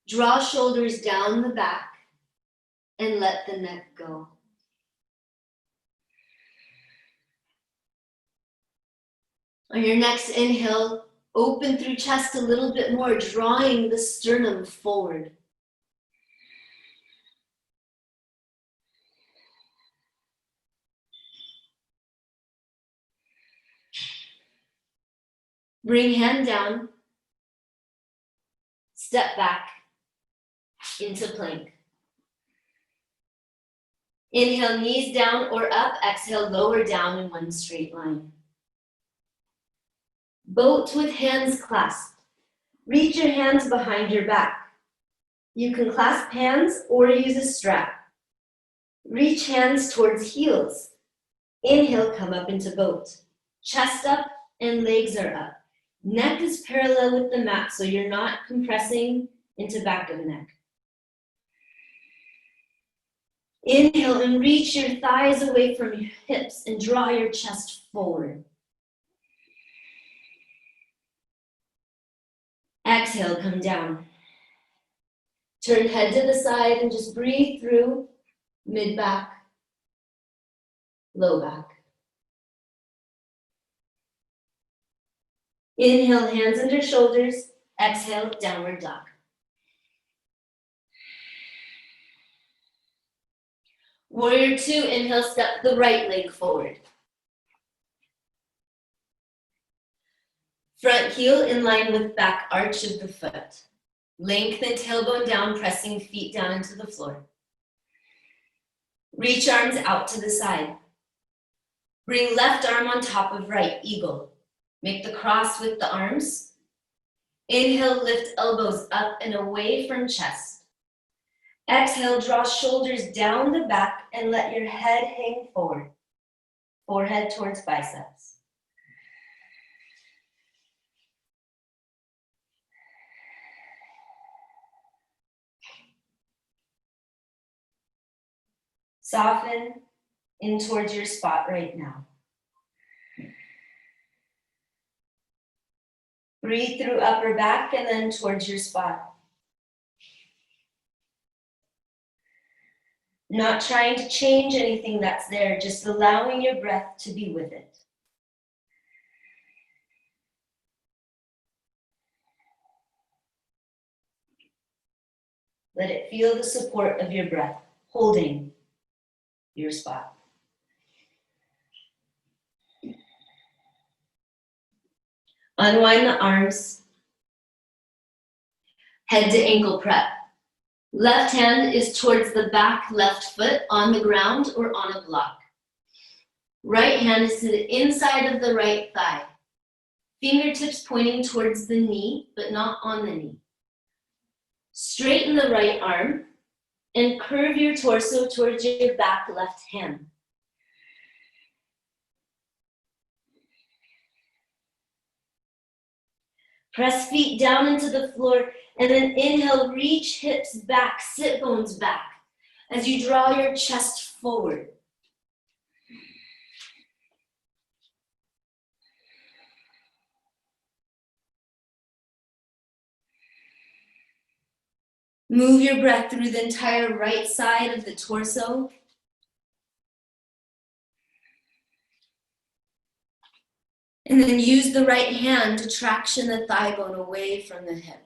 Draw shoulders down the back and let the neck go. On your next inhale, open through chest a little bit more, drawing the sternum forward. Bring hand down, step back, into plank. Inhale, knees down or up. Exhale, lower down in one straight line. Boat with hands clasped. Reach your hands behind your back. You can clasp hands or use a strap. Reach hands towards heels. Inhale, come up into boat. Chest up and legs are up. Neck is parallel with the mat, so you're not compressing into back of neck. Inhale and reach your thighs away from your hips and draw your chest forward. Exhale, come down. Turn head to the side and just breathe through mid-back, low back. Inhale, hands under shoulders. Exhale, downward dog. Warrior two, inhale, step the right leg forward. Front heel in line with back arch of the foot. Lengthen tailbone down, pressing feet down into the floor. Reach arms out to the side. Bring left arm on top of right, eagle. Make the cross with the arms. Inhale, lift elbows up and away from chest. Exhale, draw shoulders down the back and let your head hang forward. Forehead towards biceps. Soften in towards your spot right now. Breathe through upper back and then towards your spot. Not trying to change anything that's there, just allowing your breath to be with it. Let it feel the support of your breath, holding your spot. Unwind the arms. Head to ankle prep. Left hand is towards the back left foot on the ground or on a block. Right hand is to the inside of the right thigh. Fingertips pointing towards the knee, but not on the knee. Straighten the right arm and curve your torso towards your back left hand. Press feet down into the floor and then inhale, reach hips back, sit bones back as you draw your chest forward. Move your breath through the entire right side of the torso. And then use the right hand to traction the thigh bone away from the hip.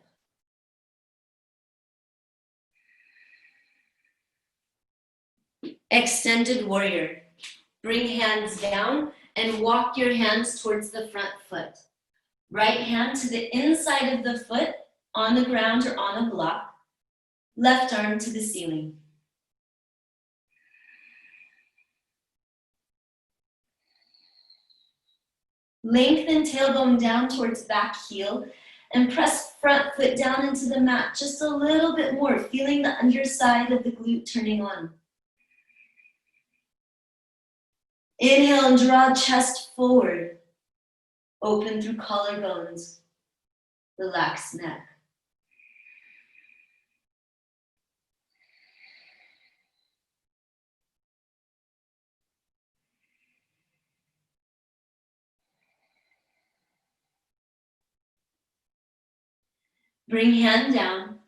Extended warrior. Bring hands down and walk your hands towards the front foot. Right hand to the inside of the foot on the ground or on a block. Left arm to the ceiling. Lengthen tailbone down towards back heel and press front foot down into the mat just a little bit more, feeling the underside of the glute turning on. Inhale and draw chest forward. Open through collarbones. Relax neck. Bring hand down.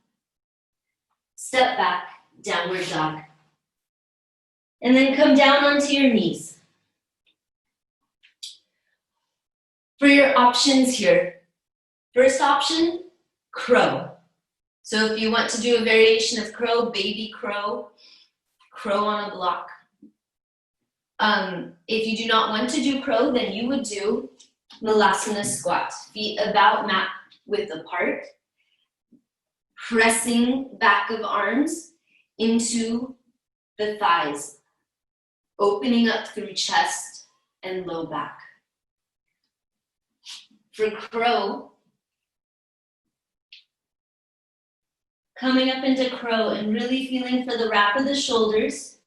Step back, downward dog. And then come down onto your knees. For your options here, first option, crow. So if you want to do a variation of crow, baby crow, crow on a block. If you do not want to do crow, then you would do Malasana squat. Feet about mat width apart. pressing back of arms into the thighs, opening up through chest and low back. For crow, coming up into crow and really feeling for the wrap of the shoulders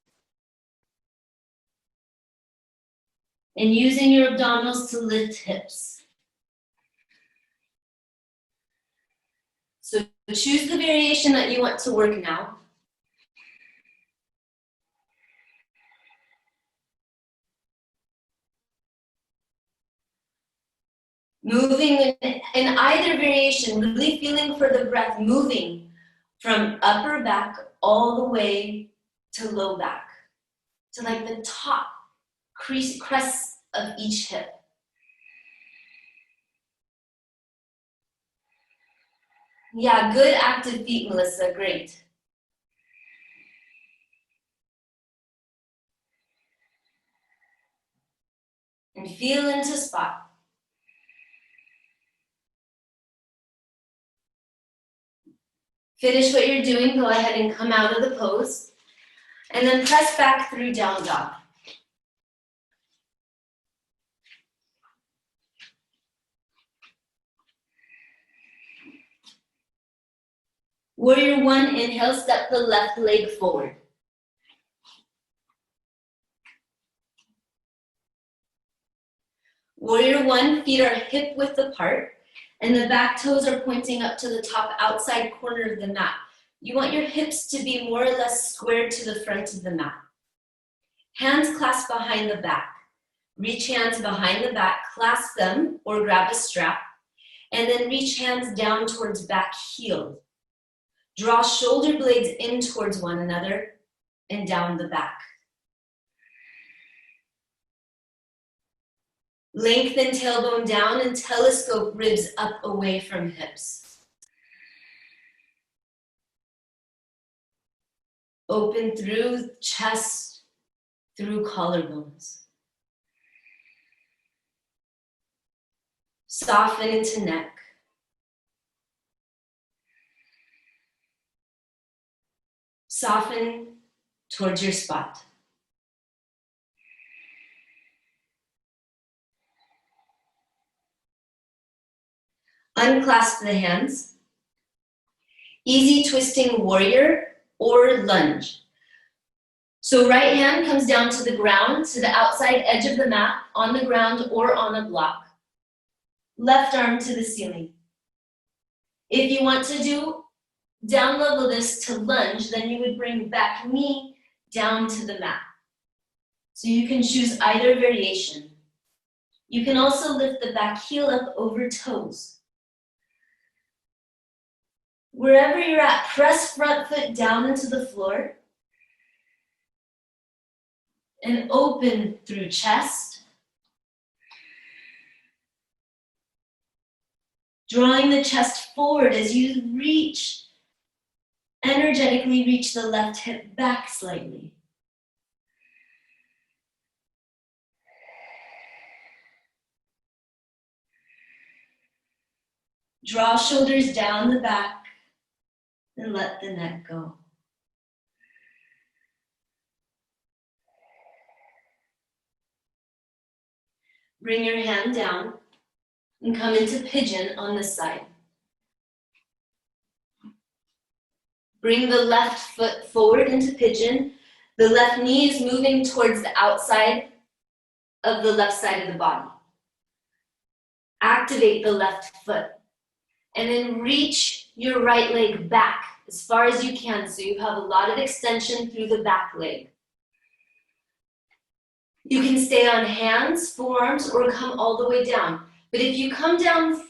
and using your abdominals to lift hips. So choose the variation that you want to work now. Moving in either variation, really feeling for the breath, moving from upper back all the way to low back, to like the top crest of each hip. Yeah, good active feet, Melissa, great. And feel into spot. Finish what you're doing, go ahead and come out of the pose. And then press back through down dog. Warrior one, inhale, step the left leg forward. Warrior one, feet are hip width apart, and the back toes are pointing up to the top outside corner of the mat. You want your hips to be more or less squared to the front of the mat. Hands clasped behind the back. Reach hands behind the back, clasp them or grab a strap, and then reach hands down towards back heel. Draw shoulder blades in towards one another and down the back. Lengthen tailbone down and telescope ribs up away from hips. Open through chest, through collarbones. Soften into neck. Soften towards your spot. Unclasp the hands. Easy twisting warrior or lunge. So right hand comes down to the ground, to the outside edge of the mat, on the ground or on a block. Left arm to the ceiling. If you want to do down level this to lunge, then you would bring back knee down to the mat. So you can choose either variation. You can also lift the back heel up over toes. Wherever you're at, press front foot down into the floor and open through chest. Drawing the chest forward as you reach, energetically reach the left hip back slightly. Draw shoulders down the back and let the neck go. Bring your hand down and come into pigeon on this side. Bring the left foot forward into pigeon. The left knee is moving towards the outside of the left side of the body. Activate the left foot. And then reach your right leg back as far as you can so you have a lot of extension through the back leg. You can stay on hands, forearms, or come all the way down. But if you come down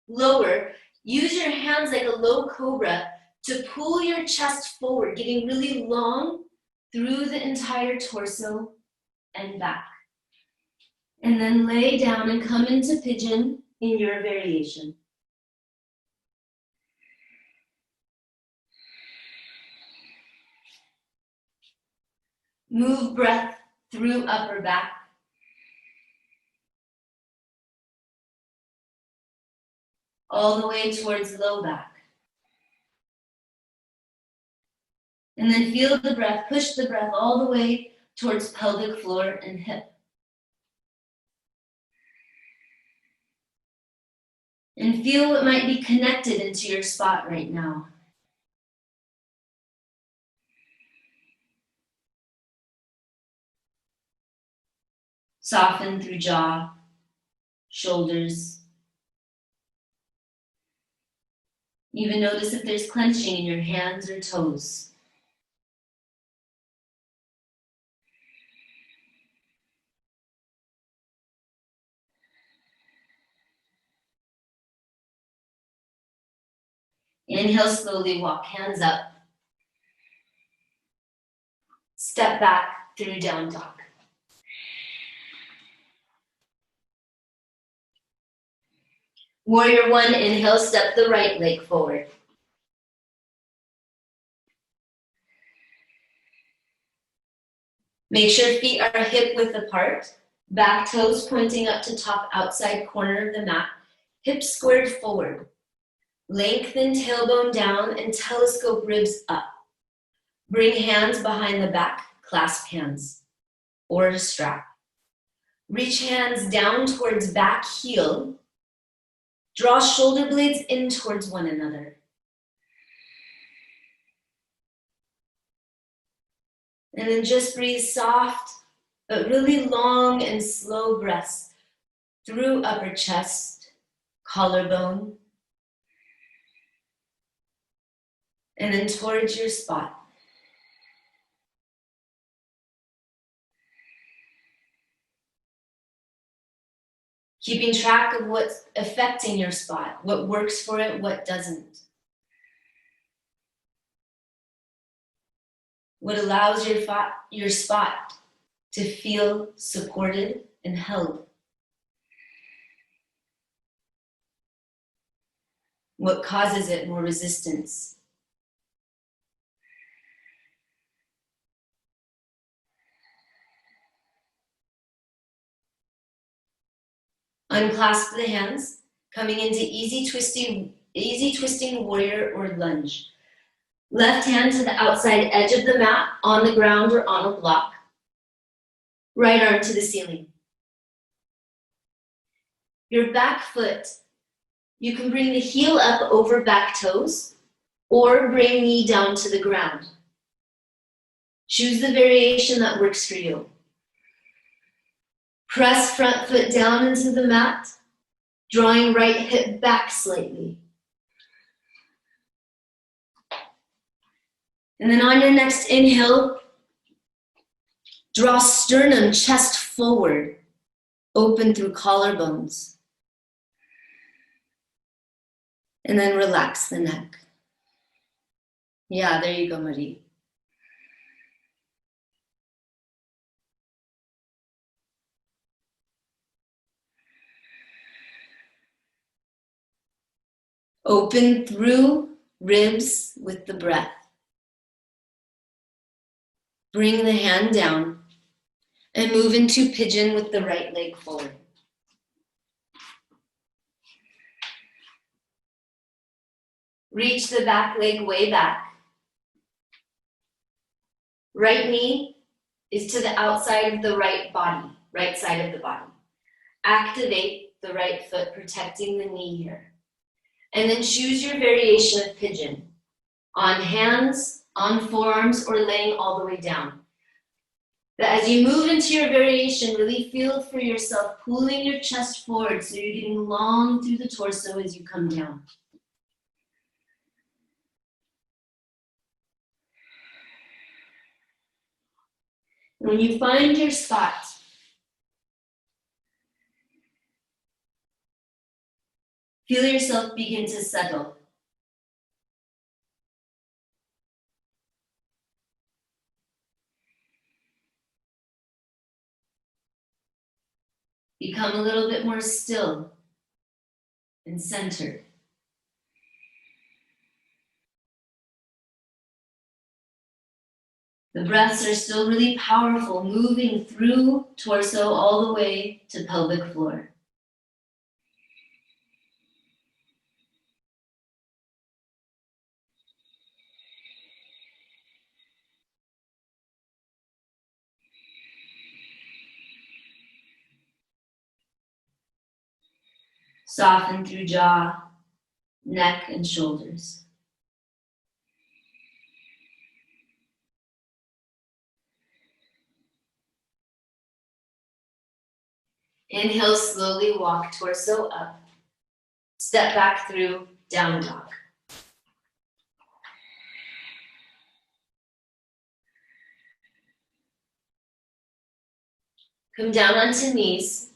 lower, use your hands like a low cobra to pull your chest forward, getting really long through the entire torso and back. And then lay down and come into pigeon in your variation. Move breath through upper back. All the way towards low back. And then feel the breath, push the breath all the way towards pelvic floor and hip. And feel what might be connected into your spot right now. Soften through jaw, shoulders. Even notice if there's clenching in your hands or toes. Inhale, slowly walk hands up. Step back through down dog. Warrior one, inhale, step the right leg forward. Make sure feet are hip width apart. Back toes pointing up to top outside corner of the mat. Hips squared forward. Lengthen tailbone down and telescope ribs up. Bring hands behind the back, clasp hands, or a strap. Reach hands down towards back heel. Draw shoulder blades in towards one another. And then just breathe soft, but really long and slow breaths through upper chest, collarbone, and then towards your spot. Keeping track of what's affecting your spot, what works for it, what doesn't. What allows your spot to feel supported and held. What causes it more resistance. Unclasp the hands, coming into easy twisting warrior or lunge. Left hand to the outside edge of the mat, on the ground or on a block. Right arm to the ceiling. Your back foot, you can bring the heel up over back toes or bring knee down to the ground. Choose the variation that works for you. Press front foot down into the mat, drawing right hip back slightly. And then on your next inhale, draw sternum, chest forward, open through collarbones. And then relax the neck. Yeah, there you go, Marie. Open through ribs with the breath. Bring the hand down and move into pigeon with the right leg forward. Reach the back leg way back. Right knee is to the outside of the right body, right side of the body. Activate the right foot, protecting the knee here. And then choose your variation of pigeon. On hands, on forearms, or laying all the way down. But as you move into your variation, really feel for yourself, pulling your chest forward so you're getting long through the torso as you come down. When you find your spot, feel yourself begin to settle. Become a little bit more still and centered. The breaths are still really powerful, moving through torso all the way to pelvic floor. Soften through jaw, neck, and shoulders. Inhale, slowly walk torso up. Step back through down dog. Come down onto knees.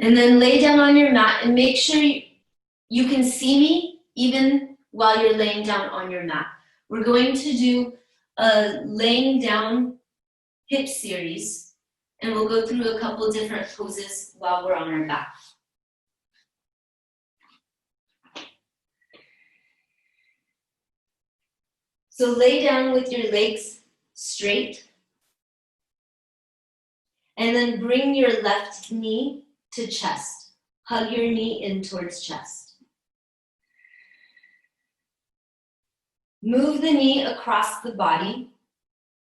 And then lay down on your mat and make sure you can see me even while you're laying down on your mat. We're going to do a laying down hip series, and we'll go through a couple different poses while we're on our back. So lay down with your legs straight, and then bring your left knee to chest. Hug your knee in towards chest. Move the knee across the body.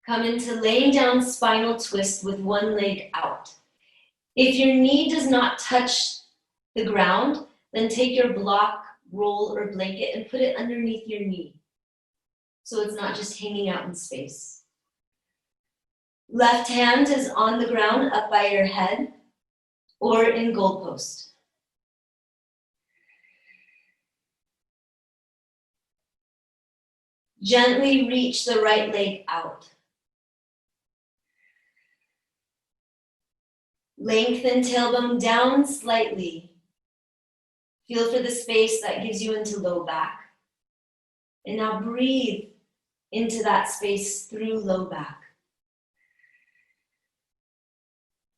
Come into laying down spinal twist with one leg out. If your knee does not touch the ground, then take your block, roll, or blanket and put it underneath your knee, so it's not just hanging out in space. Left hand is on the ground up by your head or in goalpost. Gently reach the right leg out. Lengthen tailbone down slightly. Feel for the space that gives you into low back. And now breathe into that space through low back.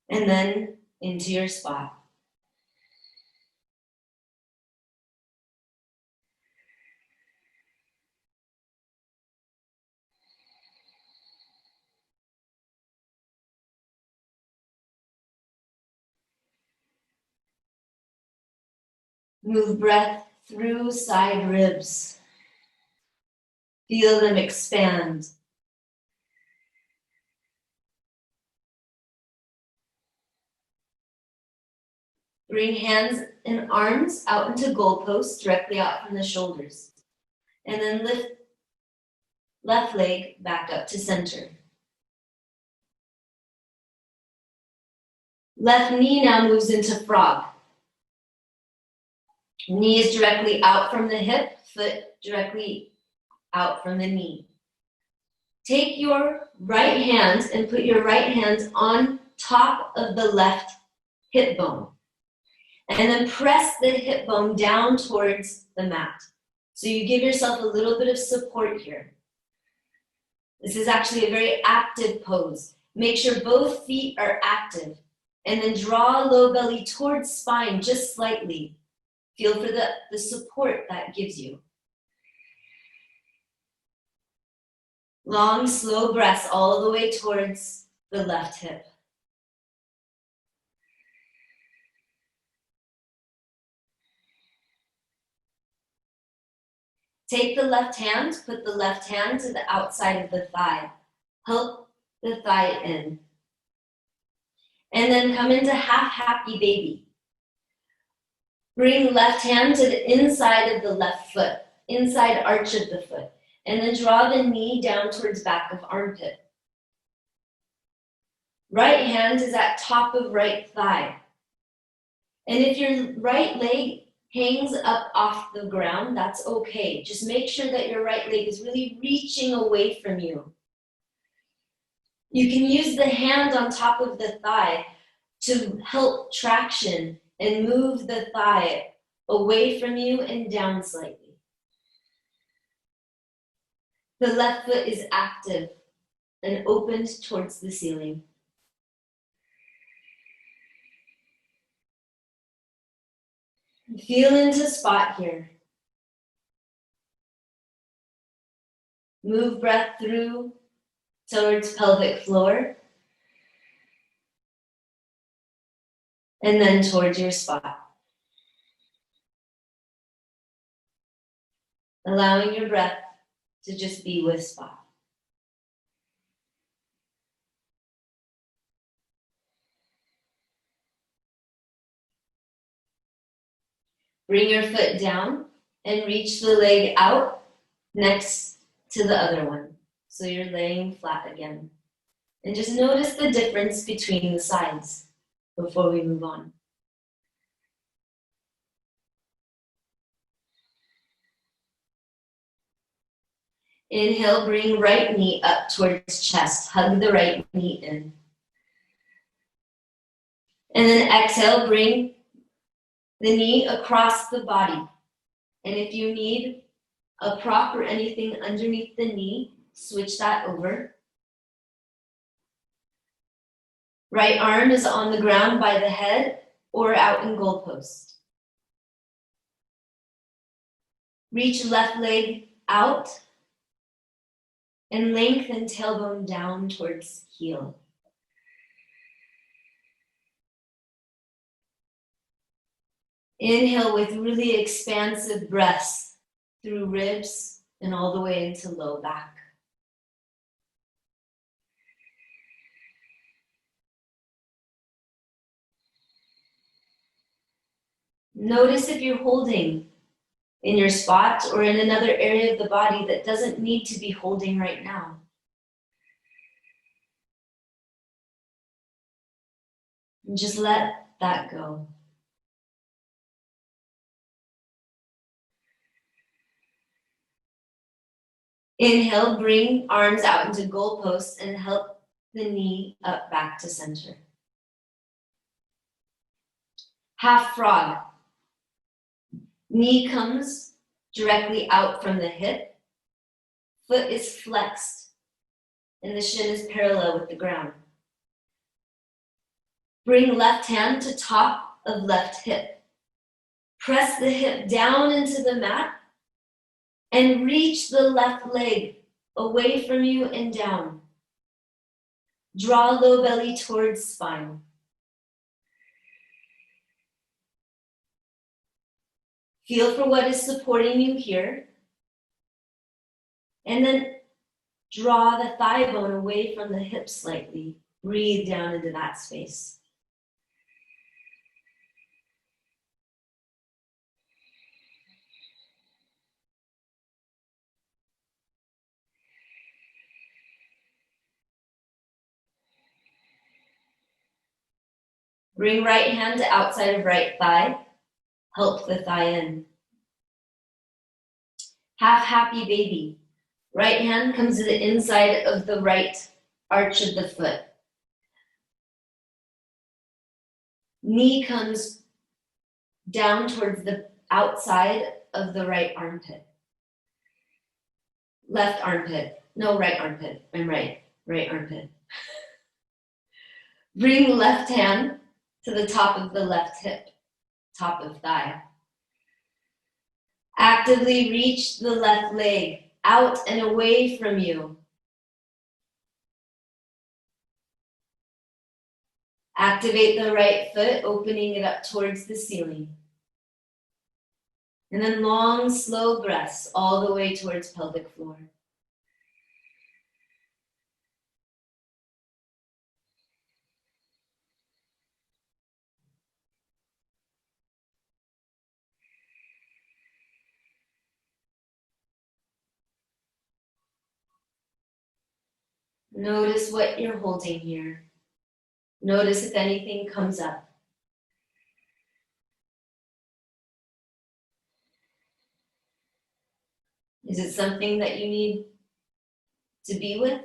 And then into your spot. Move breath through side ribs. Feel them expand. Bring hands and arms out into goalposts, directly out from the shoulders. And then lift left leg back up to center. Left knee now moves into frog. Knee is directly out from the hip, foot directly out from the knee. Take your right hand and put your right hand on top of the left hip bone. And then press the hip bone down towards the mat. So you give yourself a little bit of support here. This is actually a very active pose. Make sure both feet are active. And then draw low belly towards spine just slightly. Feel for the support that gives you. Long, slow breaths all the way towards the left hip. Take the left hand, put the left hand to the outside of the thigh. Help the thigh in. And then come into half happy baby. Bring left hand to the inside of the left foot, inside arch of the foot. And then draw the knee down towards back of armpit. Right hand is at top of right thigh. And if your right leg hangs up off the ground, that's okay. Just make sure that your right leg is really reaching away from you. You can use the hand on top of the thigh to help traction and move the thigh away from you and down slightly. The left foot is active and opened towards the ceiling. Feel into spot here. Move breath through towards pelvic floor. And then towards your spot. Allowing your breath to just be with spot. Bring your foot down and reach the leg out next to the other one. So you're laying flat again. And just notice the difference between the sides before we move on. Inhale, bring right knee up towards chest. Hug the right knee in. And then exhale, bring the knee across the body. And if you need a prop or anything underneath the knee, switch that over. Right arm is on the ground by the head or out in goalpost. Reach left leg out and lengthen tailbone down towards heel. Inhale with really expansive breaths through ribs and all the way into low back. Notice if you're holding in your spot or in another area of the body that doesn't need to be holding right now. And just let that go. Inhale, bring arms out into goalposts and help the knee up back to center. Half frog. Knee comes directly out from the hip. Foot is flexed and the shin is parallel with the ground. Bring left hand to top of left hip. Press the hip down into the mat and reach the left leg away from you and down. Draw low belly towards spine. Feel for what is supporting you here. And then draw the thigh bone away from the hip slightly. Breathe down into that space. Bring right hand to outside of right thigh. Help the thigh in. Half happy baby. Right hand comes to the inside of the right arch of the foot. Knee comes down towards the outside of the right armpit. Left armpit. No, right armpit. I'm right. Right armpit. Bring left hand to the top of the left hip. Top of thigh. Actively reach the left leg out and away from you. Activate the right foot, opening it up towards the ceiling. And then long, slow breaths all the way towards pelvic floor. Notice what you're holding here. Notice if anything comes up. Is it something that you need to be with,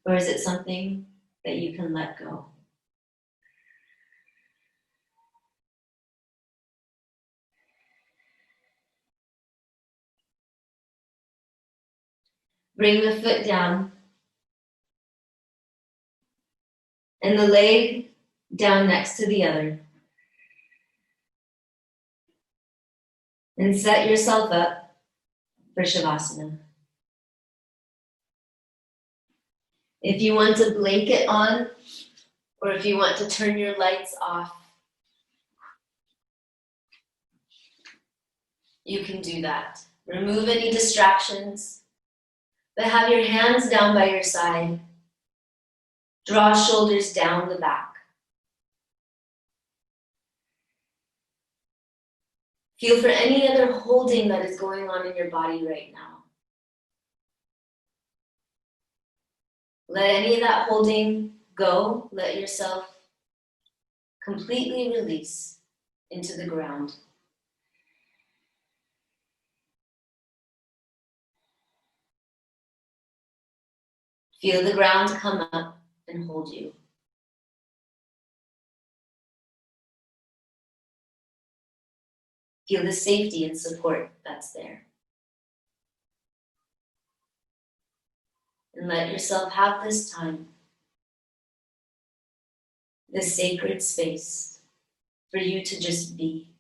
or is it something that you can let go? Bring the foot down and the leg down next to the other. And set yourself up for Shavasana. If you want a blanket on, or if you want to turn your lights off, you can do that. Remove any distractions, but have your hands down by your side. Draw shoulders down the back. Feel for any other holding that is going on in your body right now. Let any of that holding go. Let yourself completely release into the ground. Feel the ground come up and hold you. Feel the safety and support that's there. And let yourself have this time, this sacred space for you to just be.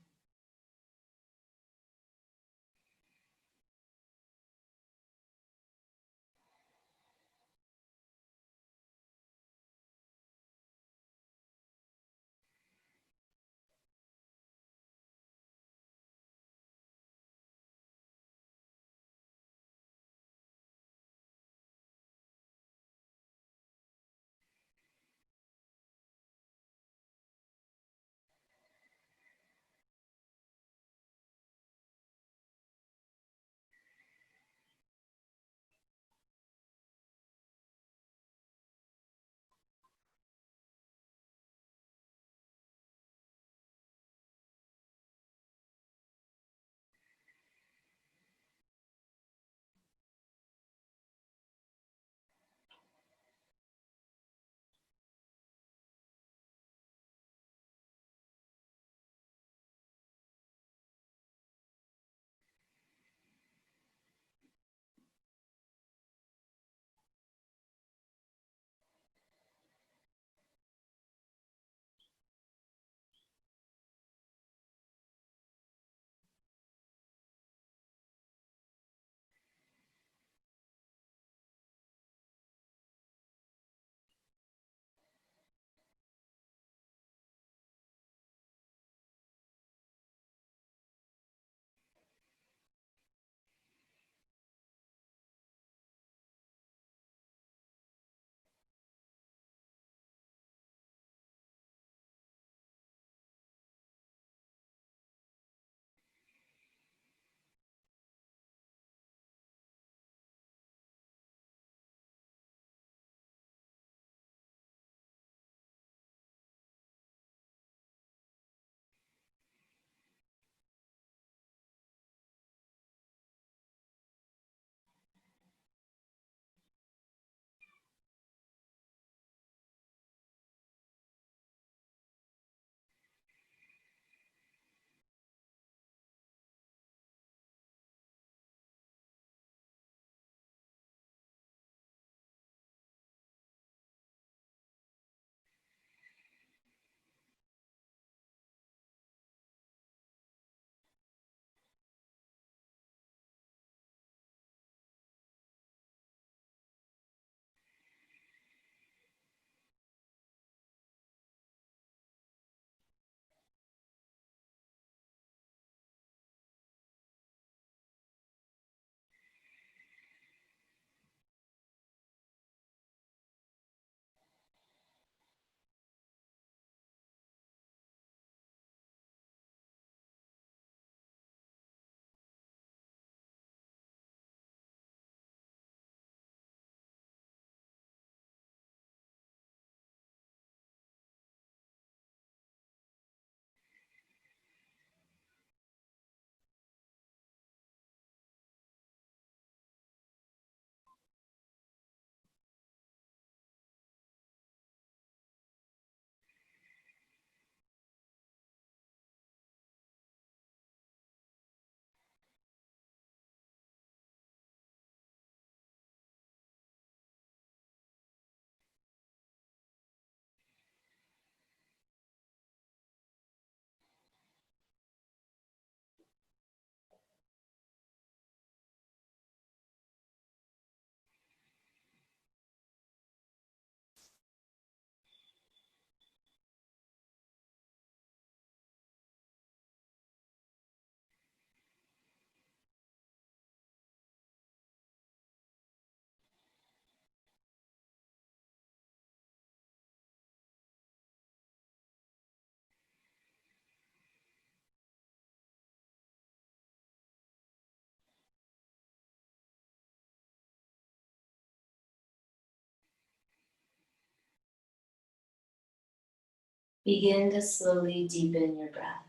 Begin to slowly deepen your breath.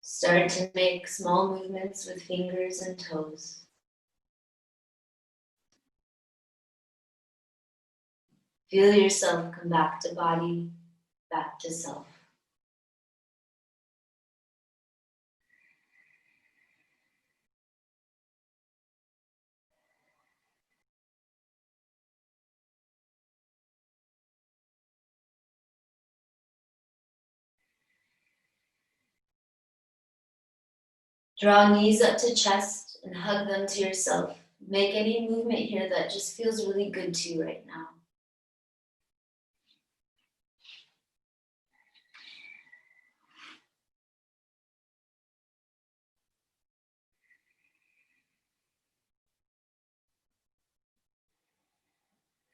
Start to make small movements with fingers and toes. Feel yourself come back to body, back to self. Draw knees up to chest and hug them to yourself. Make any movement here that just feels really good to you right now.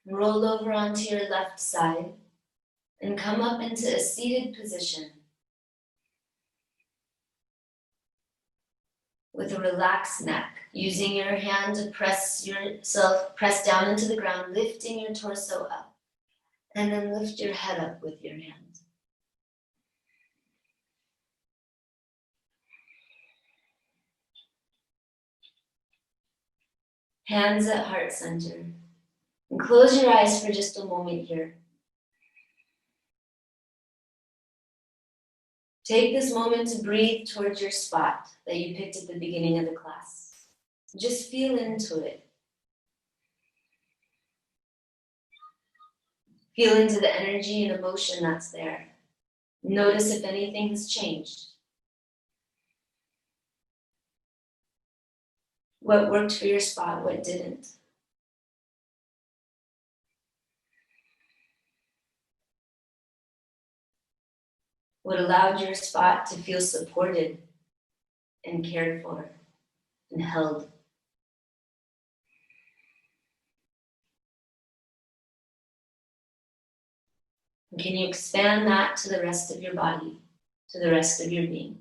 Roll over onto your left side and come up into a seated position with a relaxed neck, using your hand to press down into the ground, lifting your torso up, and then lift your head up with your hand. Hands at heart center. And close your eyes for just a moment here. Take this moment to breathe towards your spot that you picked at the beginning of the class. Just feel into it. Feel into the energy and emotion that's there. Notice if anything has changed. What worked for your spot, what didn't. What allowed your spot to feel supported and cared for and held. And can you expand that to the rest of your body, to the rest of your being?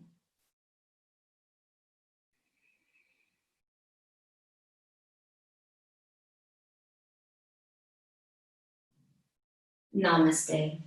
Namaste.